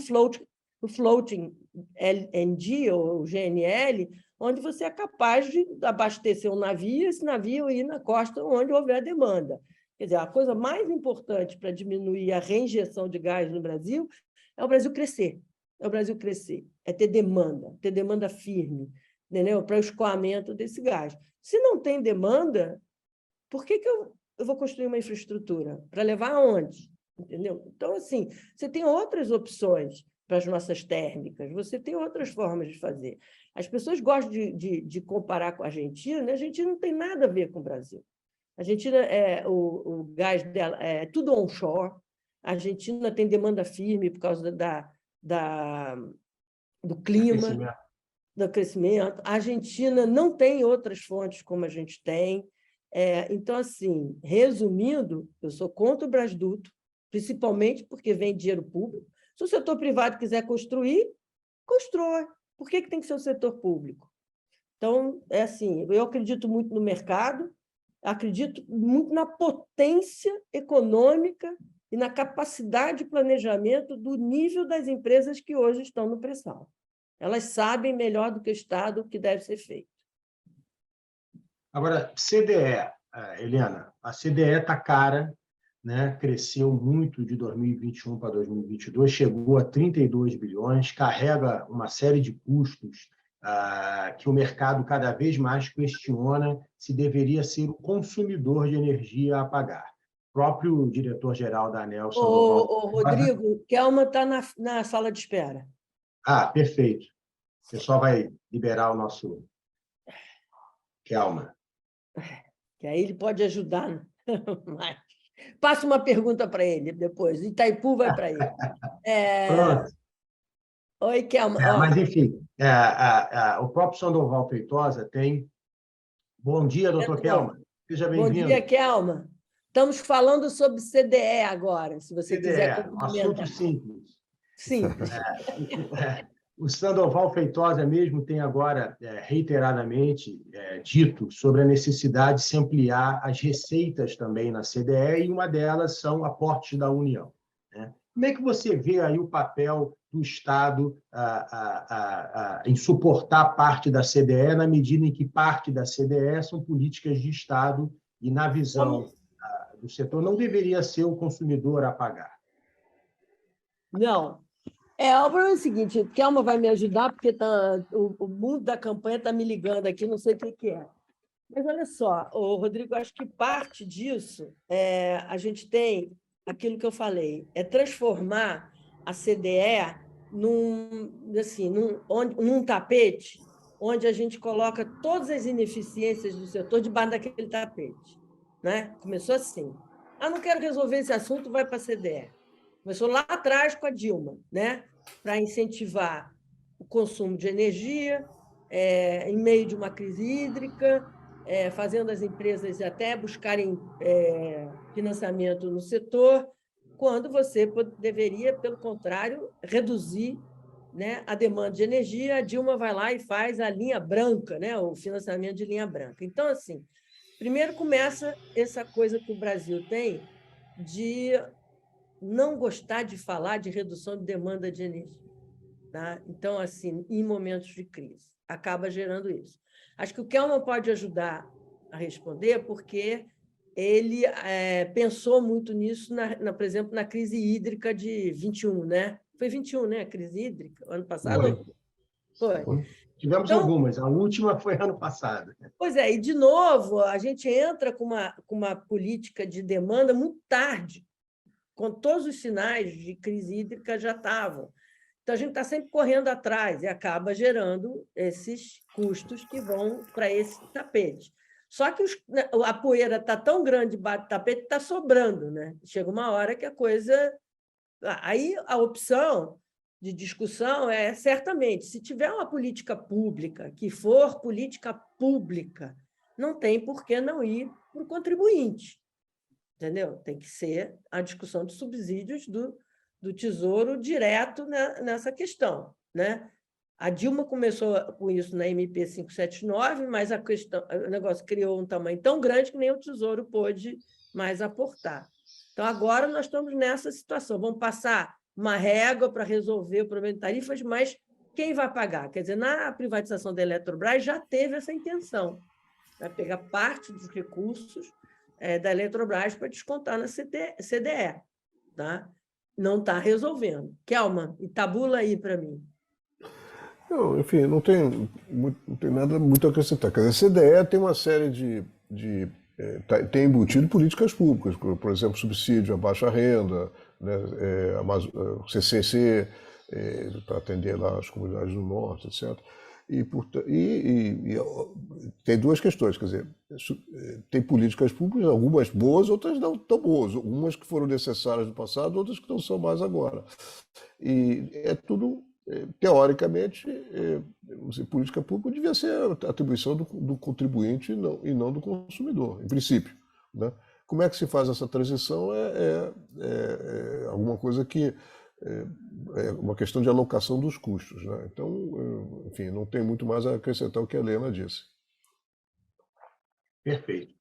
S2: floating LNG, ou GNL, onde você é capaz de abastecer um navio, esse navio ir na costa onde houver demanda. Quer dizer, a coisa mais importante para diminuir a reinjeção de gás no Brasil é o Brasil crescer. É ter demanda firme, entendeu? Para o escoamento desse gás. Se não tem demanda, por que eu vou construir uma infraestrutura? Para levar aonde? Entendeu? Então, assim, você tem outras opções para as nossas térmicas, você tem outras formas de fazer. As pessoas gostam de comparar com a Argentina, né? A Argentina não tem nada a ver com o Brasil. A Argentina, o gás dela é tudo onshore. A Argentina tem demanda firme por causa do clima, do crescimento. A Argentina não tem outras fontes como a gente tem. Então, assim, resumindo, eu sou contra o Brasduto, principalmente porque vem dinheiro público. Se o setor privado quiser construir, constrói. Por que tem que ser o setor público? Então, assim, eu acredito muito no mercado, acredito muito na potência econômica e na capacidade de planejamento do nível das empresas que hoje estão no pré-sal. Elas sabem melhor do que o Estado o que deve ser feito.
S1: Agora, CDE, Helena, a CDE está cara, né? Cresceu muito de 2021 para 2022, chegou a 32 bilhões, carrega uma série de custos que o mercado cada vez mais questiona se deveria ser o consumidor de energia a pagar. O próprio diretor-geral da ANEEL, Sandoval...
S2: Rodrigo, Kelma está na sala de espera.
S1: Perfeito. O pessoal vai liberar o nosso Kelma.
S2: Que aí ele pode ajudar. Mas passa uma pergunta para ele depois. Itaipu vai para ele.
S1: Pronto.
S2: Oi, Kelma.
S1: Mas, enfim, o próprio Sandoval Feitosa tem... Bom dia, doutor Kelma. Seja
S2: Bom
S1: bem-vindo.
S2: dia, Kelma. Estamos falando sobre CDE agora, se você quiser
S1: CDE, um assunto
S2: complementar.
S1: simples.
S2: Simples.
S1: O Sandoval Feitosa mesmo tem agora, reiteradamente, dito sobre a necessidade de se ampliar as receitas também na CDE, e uma delas são aportes da União, né? Como é que você vê aí o papel do Estado em suportar parte da CDE, na medida em que parte da CDE são políticas de Estado e, na visão do setor, não deveria ser o consumidor a pagar?
S2: Não. O problema é o seguinte, Kelma vai me ajudar, porque o mundo da campanha está me ligando aqui, não sei o que é. Mas olha só, Rodrigo, acho que parte disso a gente tem aquilo que eu falei, transformar a CDE num tapete onde a gente coloca todas as ineficiências do setor debaixo daquele tapete, né? Começou assim. Não quero resolver esse assunto, vai para a CDE. Começou lá atrás com a Dilma, né? Para incentivar o consumo de energia em meio de uma crise hídrica, fazendo as empresas até buscarem financiamento no setor, quando você deveria, pelo contrário, reduzir, né, a demanda de energia. A Dilma vai lá e faz a linha branca, né, o financiamento de linha branca. Então, assim, primeiro começa essa coisa que o Brasil tem de não gostar de falar de redução de demanda de energia, tá? Então, assim, em momentos de crise, acaba gerando isso. Acho que o Kelman pode ajudar a responder, porque ele pensou muito nisso, por exemplo, na crise hídrica de 21, né? Foi 21, né? A crise hídrica, ano passado? Foi.
S1: Tivemos algumas, a última foi ano passado.
S2: Pois é, e, de novo, a gente entra com uma política de demanda muito tarde, quando todos os sinais de crise hídrica já estavam. Então, a gente está sempre correndo atrás e acaba gerando esses custos que vão para esse tapete. Só que a poeira está tão grande debaixo do tapete que está sobrando, né? Chega uma hora que a coisa... Aí, a opção de discussão certamente, se tiver uma política pública, que for política pública, não tem por que não ir para o contribuinte. Entendeu? Tem que ser a discussão de subsídios do Tesouro direto nessa questão, né? A Dilma começou com isso na MP 579, mas o negócio criou um tamanho tão grande que nem o Tesouro pôde mais aportar. Então, agora nós estamos nessa situação. Vamos passar uma régua para resolver o problema de tarifas, mas quem vai pagar? Quer dizer, na privatização da Eletrobras já teve essa intenção. Vai pegar parte dos recursos da Eletrobras para descontar na CDE. Tá? Não está resolvendo. Kelman, tabula aí para mim.
S4: Não, enfim, não tem nada muito a acrescentar. Quer dizer, a CDE tem uma série tem embutido políticas públicas, por exemplo, subsídio à baixa renda, né, CCC, para atender lá as comunidades do Norte, etc. E tem duas questões, quer dizer, tem políticas públicas, algumas boas, outras não tão boas, umas que foram necessárias no passado, outras que não são mais agora. E é tudo, teoricamente, política pública devia ser a atribuição do contribuinte e não do consumidor, em princípio, né? Como é que se faz essa transição é alguma coisa que é uma questão de alocação dos custos, né? Então, enfim, não tem muito mais a acrescentar o que a Helena disse.
S1: Perfeito.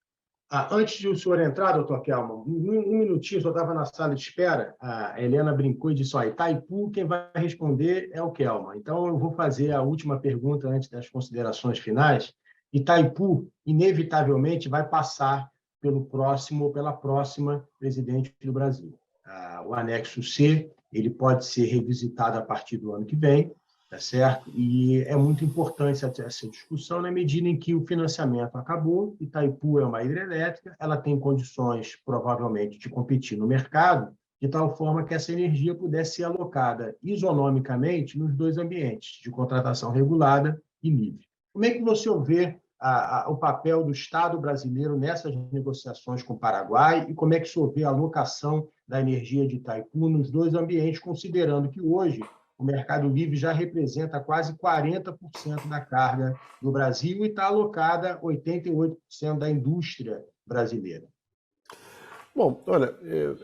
S1: Antes de o senhor entrar, doutor Kelman, um minutinho, eu estava na sala de espera, a Helena brincou e disse, Itaipu, quem vai responder é o Kelman. Então, eu vou fazer a última pergunta antes das considerações finais. Itaipu, inevitavelmente, vai passar pela próxima presidente do Brasil. O anexo C, ele pode ser revisitado a partir do ano que vem, tá certo? E é muito importante essa discussão na medida em que o financiamento acabou, Itaipu é uma hidrelétrica, ela tem condições, provavelmente, de competir no mercado, de tal forma que essa energia pudesse ser alocada isonomicamente nos dois ambientes, de contratação regulada e livre. Como é que você vê o papel do Estado brasileiro nessas negociações com o Paraguai e como é que o senhor vê a alocação da energia de Itaipu nos dois ambientes, considerando que hoje o Mercado Livre já representa quase 40% da carga do Brasil e está alocada 88% da indústria brasileira.
S4: Bom, olha,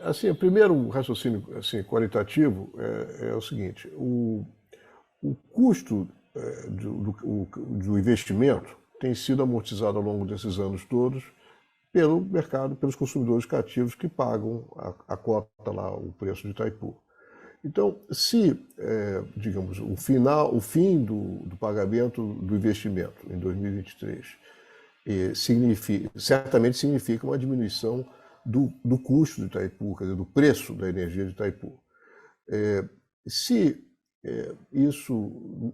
S4: assim, o primeiro raciocínio assim, qualitativo é o seguinte: o custo do investimento tem sido amortizado ao longo desses anos todos pelo mercado, pelos consumidores cativos que pagam a cota lá, o preço de Itaipu. Então, se, digamos, o fim do pagamento do investimento em 2023 certamente significa uma diminuição do custo de Itaipu, quer dizer, do preço da energia de Itaipu. Se isso,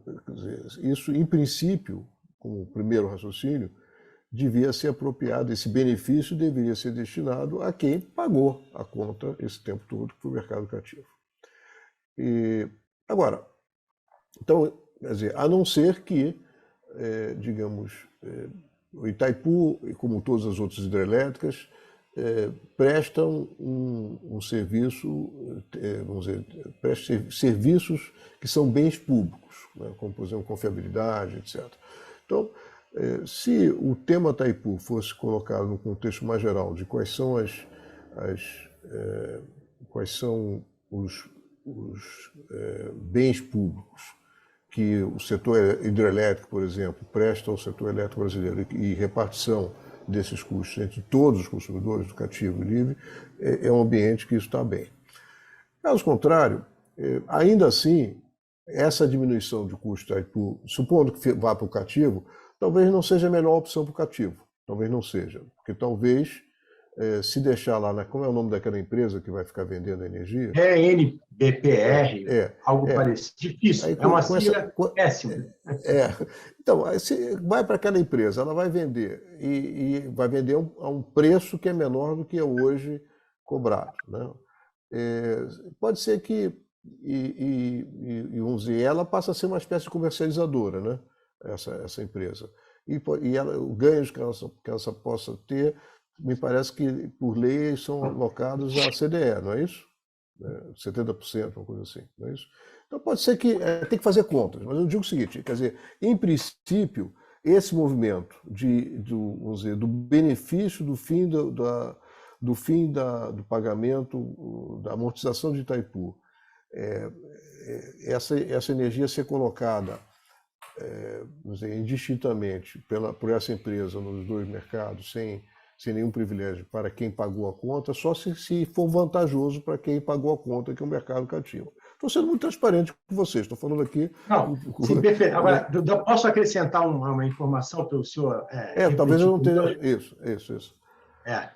S4: em princípio, como primeiro raciocínio, devia ser apropriado, esse benefício deveria ser destinado a quem pagou a conta esse tempo todo para o mercado cativo. Agora, então, quer dizer, a não ser que, digamos, o Itaipu, como todas as outras hidrelétricas, prestam um serviço, vamos dizer, prestam serviços que são bens públicos, né, como, por exemplo, confiabilidade, etc. Então, se o tema Itaipu fosse colocado no contexto mais geral de quais são os bens públicos que o setor hidrelétrico, por exemplo, presta ao setor elétrico brasileiro e repartição desses custos entre todos os consumidores do cativo e livre, é um ambiente que isso está bem. Caso contrário, ainda assim, essa diminuição de custo do Itaipu, supondo que vá para o cativo, talvez não seja a melhor opção para o cativo. Talvez não seja, porque talvez se deixar lá, como é o nome daquela empresa que vai ficar vendendo a energia?
S1: RNBPR, algo parecido. Difícil, aí, uma sigla péssima.
S4: Então, se vai para aquela empresa, ela vai vender, e vai vender a um preço que é menor do que é hoje cobrado, né? Pode ser que, vamos dizer, ela passa a ser uma espécie de comercializadora, né? Essa empresa. E os ganhos que ela possa ter, me parece que, por lei, são alocados à CDE, não é isso? 70%, uma coisa assim, não é isso? Então, pode ser que tem que fazer contas, mas eu digo o seguinte, quer dizer, em princípio, esse movimento vamos dizer, do benefício do fim do pagamento, da amortização de Itaipu, essa energia ser colocada vamos dizer, indistintamente por essa empresa nos dois mercados, sem nenhum privilégio para quem pagou a conta, só se for vantajoso para quem pagou a conta, que é o mercado cativo. Estou sendo muito transparente com vocês, estou falando aqui...
S1: Não, sim, perfeito. Agora, posso acrescentar uma informação para o senhor...
S4: talvez eu não tenha... Isso.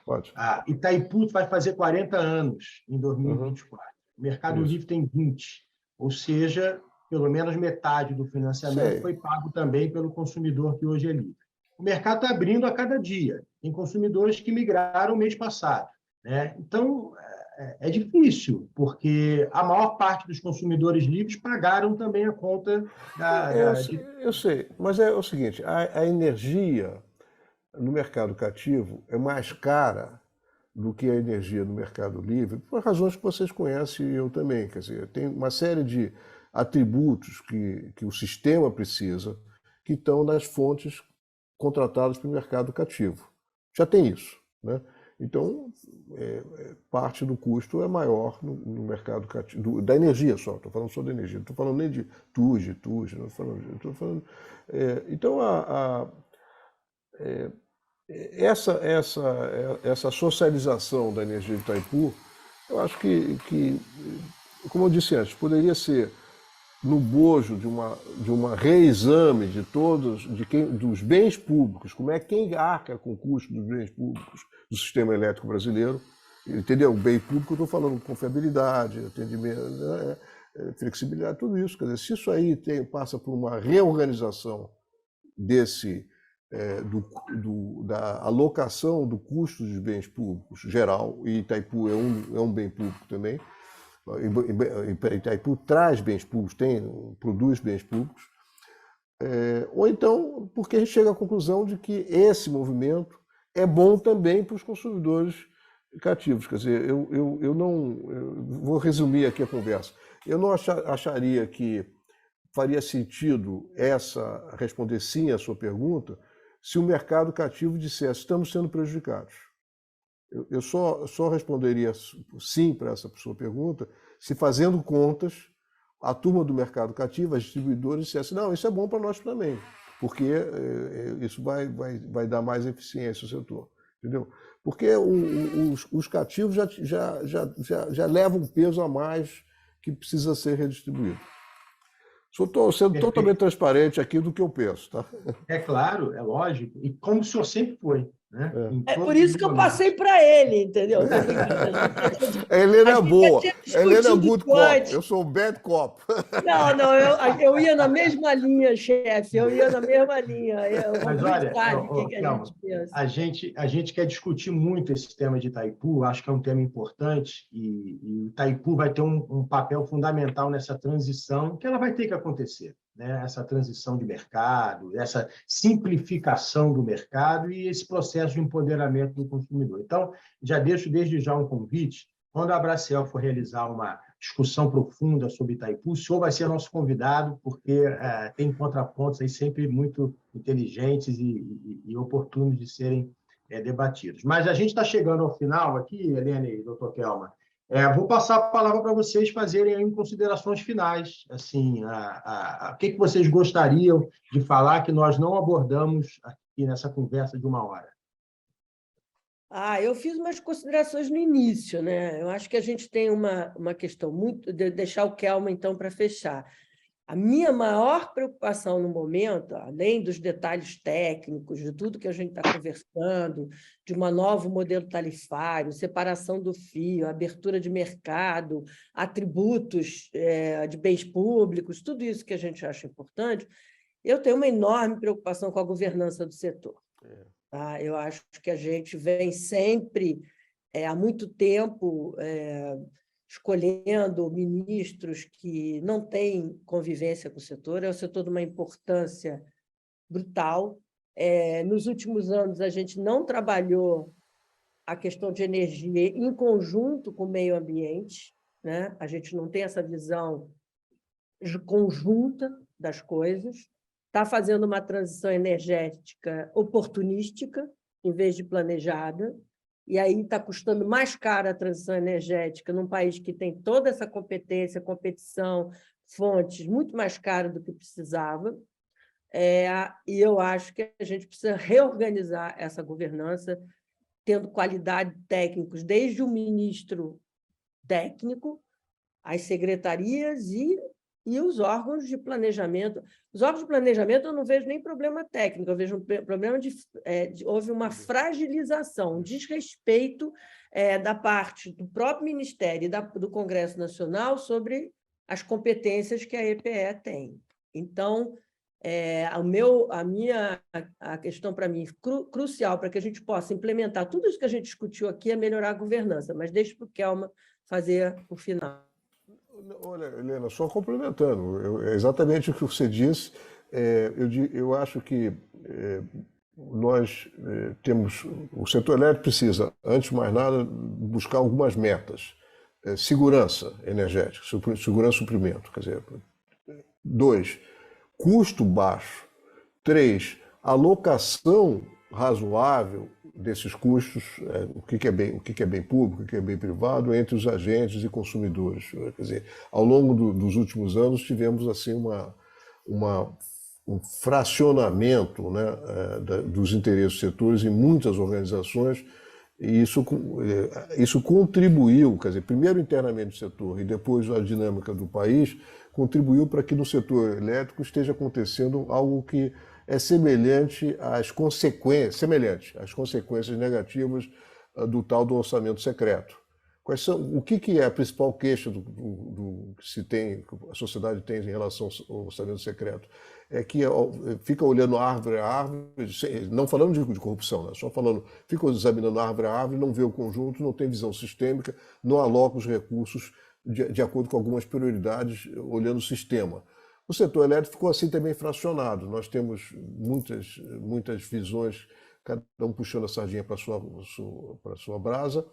S1: Pode. Itaipu vai fazer 40 anos em 2024. O Mercado Livre tem 20. Ou seja, pelo menos metade do financiamento foi pago também pelo consumidor que hoje é livre. O mercado está abrindo a cada dia. Tem consumidores que migraram mês passado, né? Então, é difícil, porque a maior parte dos consumidores livres pagaram também a conta
S4: Eu sei, mas é o seguinte, a energia no mercado cativo é mais cara do que a energia no mercado livre, por razões que vocês conhecem e eu também. Quer dizer, tem uma série de atributos que o sistema precisa que estão nas fontes contratadas para o mercado cativo. Já tem isso, né? Então, parte do custo é maior no mercado cativo, da energia só, estou falando só da energia, não estou falando nem de TUG, não estou falando... Então, essa socialização da energia de Itaipu, eu acho que, como eu disse antes, poderia ser no bojo de uma reexame de dos bens públicos, como é quem arca com o custo dos bens públicos do sistema elétrico brasileiro, entendeu? O bem público, eu estou falando confiabilidade, atendimento, flexibilidade, tudo isso. Quer dizer, se isso aí passa por uma reorganização da alocação do custo dos bens públicos geral, e Itaipu é um bem público também, Itaipu traz bens públicos, produz bens públicos. Ou então porque a gente chega à conclusão de que esse movimento é bom também para os consumidores cativos. Quer dizer, eu vou resumir aqui a conversa. Eu não acharia que faria sentido responder sim à sua pergunta se o mercado cativo dissesse estamos sendo prejudicados. Eu só responderia sim para essa sua pergunta se, fazendo contas, a turma do mercado cativo, as distribuidoras, dissesse não, isso é bom para nós também, porque isso vai dar mais eficiência ao setor. Entendeu? Porque os cativos já levam um peso a mais que precisa ser redistribuído. Estou sendo totalmente transparente aqui do que eu penso. Tá?
S1: É claro, é lógico, e como o senhor sempre foi. Né?
S2: É por isso que eu passei para ele, entendeu?
S4: A Helena é boa. A Helena é good cop. Eu sou o bad cop.
S2: Não, eu ia na mesma linha, chefe. Eu ia na mesma linha.
S1: Mas olha, a gente quer discutir muito esse tema de Itaipu. Acho que é um tema importante e o Itaipu vai ter um papel fundamental nessa transição que ela vai ter que acontecer. Né, essa transição de mercado, essa simplificação do mercado e esse processo de empoderamento do consumidor. Então, já deixo desde já um convite, quando a Abracel for realizar uma discussão profunda sobre Itaipu, o senhor vai ser nosso convidado, porque tem contrapontos aí sempre muito inteligentes e oportunos de serem debatidos. Mas a gente está chegando ao final aqui, Helena e doutor Kelma. Vou passar a palavra para vocês fazerem aí considerações finais. Assim, o que vocês gostariam de falar que nós não abordamos aqui nessa conversa de 1 hora?
S2: Eu fiz umas considerações no início, né? Eu acho que a gente tem uma questão muito... deixar o Kelma, então, para fechar. A minha maior preocupação no momento, além dos detalhes técnicos, de tudo que a gente está conversando, de um novo modelo tarifário, separação do fio, abertura de mercado, atributos de bens públicos, tudo isso que a gente acha importante, eu tenho uma enorme preocupação com a governança do setor. Tá? Eu acho que a gente vem sempre, há muito tempo, escolhendo ministros que não têm convivência com o setor, é o setor de uma importância brutal. Nos últimos anos, a gente não trabalhou a questão de energia em conjunto com o meio ambiente, né? A gente não tem essa visão conjunta das coisas, está fazendo uma transição energética oportunística, em vez de planejada, e aí está custando mais cara a transição energética num país que tem toda essa competência, competição, fontes, muito mais caro do que precisava. E eu acho que a gente precisa reorganizar essa governança, tendo qualidade técnicos, desde o ministro técnico, as secretarias e os órgãos de planejamento. Os órgãos de planejamento eu não vejo nem problema técnico, eu vejo um problema houve uma fragilização, um desrespeito da parte do próprio Ministério e do Congresso Nacional sobre as competências que a EPE tem. Então, a questão para mim crucial para que a gente possa implementar tudo isso que a gente discutiu aqui é melhorar a governança, mas deixa para o Kelma fazer o final.
S4: Olha, Helena, só complementando, exatamente o que você disse, eu acho que nós temos, o setor elétrico precisa, antes de mais nada, buscar algumas metas. Segurança energética, segurança de suprimento, quer dizer, 2, custo baixo, 3, alocação razoável desses custos, o que é bem público, o que é bem privado, entre os agentes e consumidores. Quer dizer, ao longo dos últimos anos tivemos assim um fracionamento, né, dos interesses dos setores em muitas organizações, e isso contribuiu, quer dizer, primeiro internamente no setor e depois a dinâmica do país, contribuiu para que no setor elétrico esteja acontecendo algo que é semelhante às consequências negativas do tal do orçamento secreto. O que é a principal queixa que a sociedade tem em relação ao orçamento secreto? É que fica olhando árvore a árvore, não falando de corrupção, né? Só falando, fica examinando árvore a árvore, não vê o conjunto, não tem visão sistêmica, não aloca os recursos de acordo com algumas prioridades, olhando o sistema. O setor elétrico ficou assim também fracionado. Nós temos muitas visões, cada um puxando a sardinha para a sua brasa.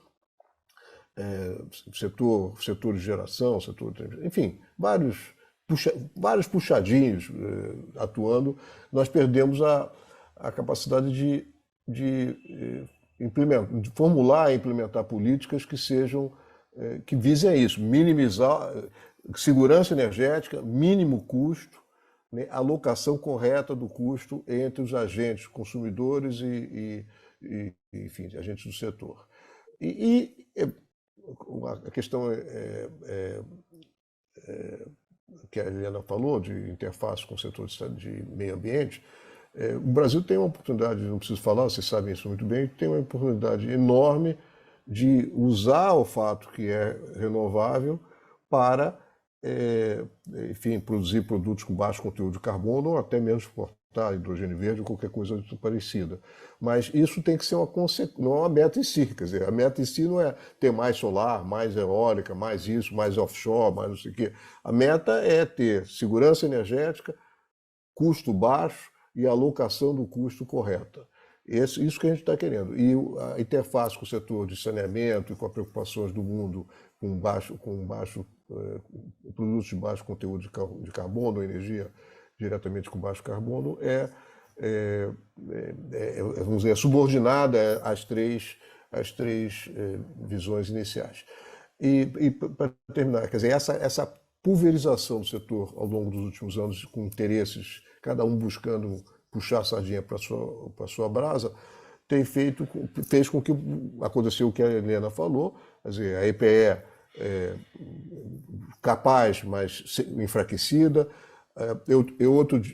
S4: Setor de geração, enfim, vários puxadinhos atuando. Nós perdemos a capacidade de formular e implementar políticas que visem a isso, minimizar segurança energética, mínimo custo, né, alocação correta do custo entre os agentes consumidores enfim, agentes do setor. A questão que a Helena falou, de interface com o setor de meio ambiente, o Brasil tem uma oportunidade, não preciso falar, vocês sabem isso muito bem, tem uma oportunidade enorme de usar o fato que é renovável para, enfim, produzir produtos com baixo conteúdo de carbono ou até mesmo exportar hidrogênio verde ou qualquer coisa parecida. Mas isso tem que ser não é uma meta em si, quer dizer, a meta em si não é ter mais solar, mais eólica, mais isso, mais offshore, mais não sei o quê. A meta é ter segurança energética, custo baixo e alocação do custo correta. Isso que a gente está querendo. E a interface com o setor de saneamento e com as preocupações do mundo com produtos de baixo conteúdo de carbono, energia diretamente com baixo carbono, vamos dizer, subordinada às três visões iniciais. E para terminar, quer dizer, essa pulverização do setor ao longo dos últimos anos, com interesses, cada um buscando puxar a sardinha para a sua brasa, fez com que aconteceu o que a Helena falou, quer dizer, a EPE capaz, mas enfraquecida.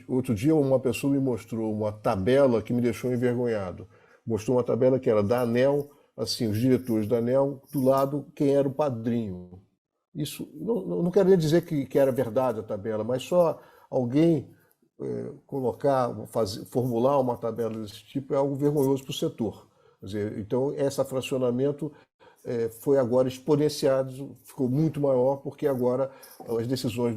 S4: Outro dia uma pessoa me mostrou uma tabela que me deixou envergonhado. Mostrou uma tabela que era da ANEEL, assim, os diretores da ANEEL, do lado quem era o padrinho. Isso não quero nem dizer que era verdade a tabela, mas só alguém formular uma tabela desse tipo é algo vergonhoso para o setor. Quer dizer, então, esse fracionamento foi agora exponenciado, ficou muito maior, porque agora as decisões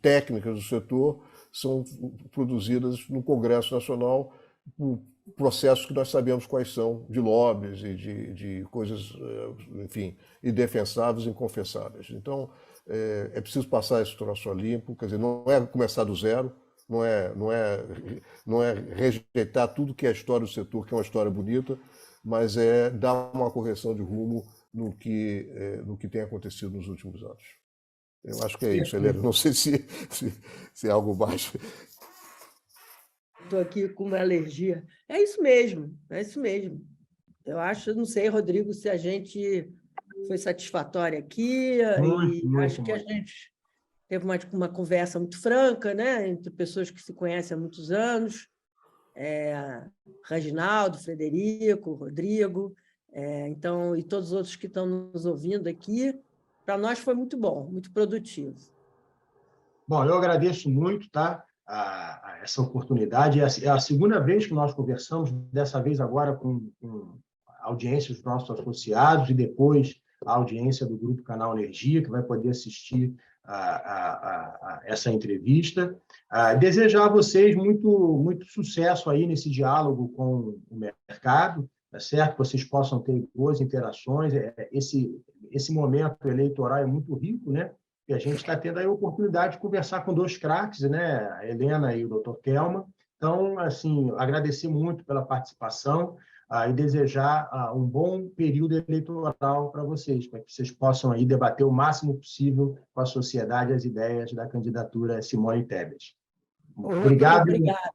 S4: técnicas do setor são produzidas no Congresso Nacional por processos que nós sabemos quais são, de lobbies e de coisas, enfim, indefensáveis e inconfessáveis. Então, é preciso passar esse troço a limpo, quer dizer, não é começar do zero, não é rejeitar tudo que é a história do setor, que é uma história bonita, mas é dar uma correção de rumo no que tem acontecido nos últimos anos. Eu acho que é isso, Helena. Não sei se é algo baixo.
S2: Estou aqui com uma alergia. É isso mesmo, é isso mesmo. Eu acho, não sei, Rodrigo, se a gente foi satisfatória aqui, acho que a gente teve uma conversa muito franca, né, entre pessoas que se conhecem há muitos anos, Reginaldo, Frederico, Rodrigo, então, e todos os outros que estão nos ouvindo aqui. Para nós foi muito bom, muito produtivo.
S1: Bom, eu agradeço muito, tá, a essa oportunidade. É a segunda vez que nós conversamos, dessa vez agora com a audiência dos nossos associados e depois a audiência do Grupo Canal Energia, que vai poder assistir a essa entrevista. Desejar a vocês muito sucesso aí nesse diálogo com o mercado, tá certo? Que vocês possam ter boas interações. Esse momento eleitoral é muito rico, né? E a gente está tendo aí a oportunidade de conversar com dois craques, né? A Helena e o Dr. Kelma. Então, assim, agradecer muito pela participação e desejar um bom período eleitoral para vocês, para que vocês possam aí debater o máximo possível com a sociedade as ideias da candidatura Simone Tebet. Obrigado.
S2: Obrigado.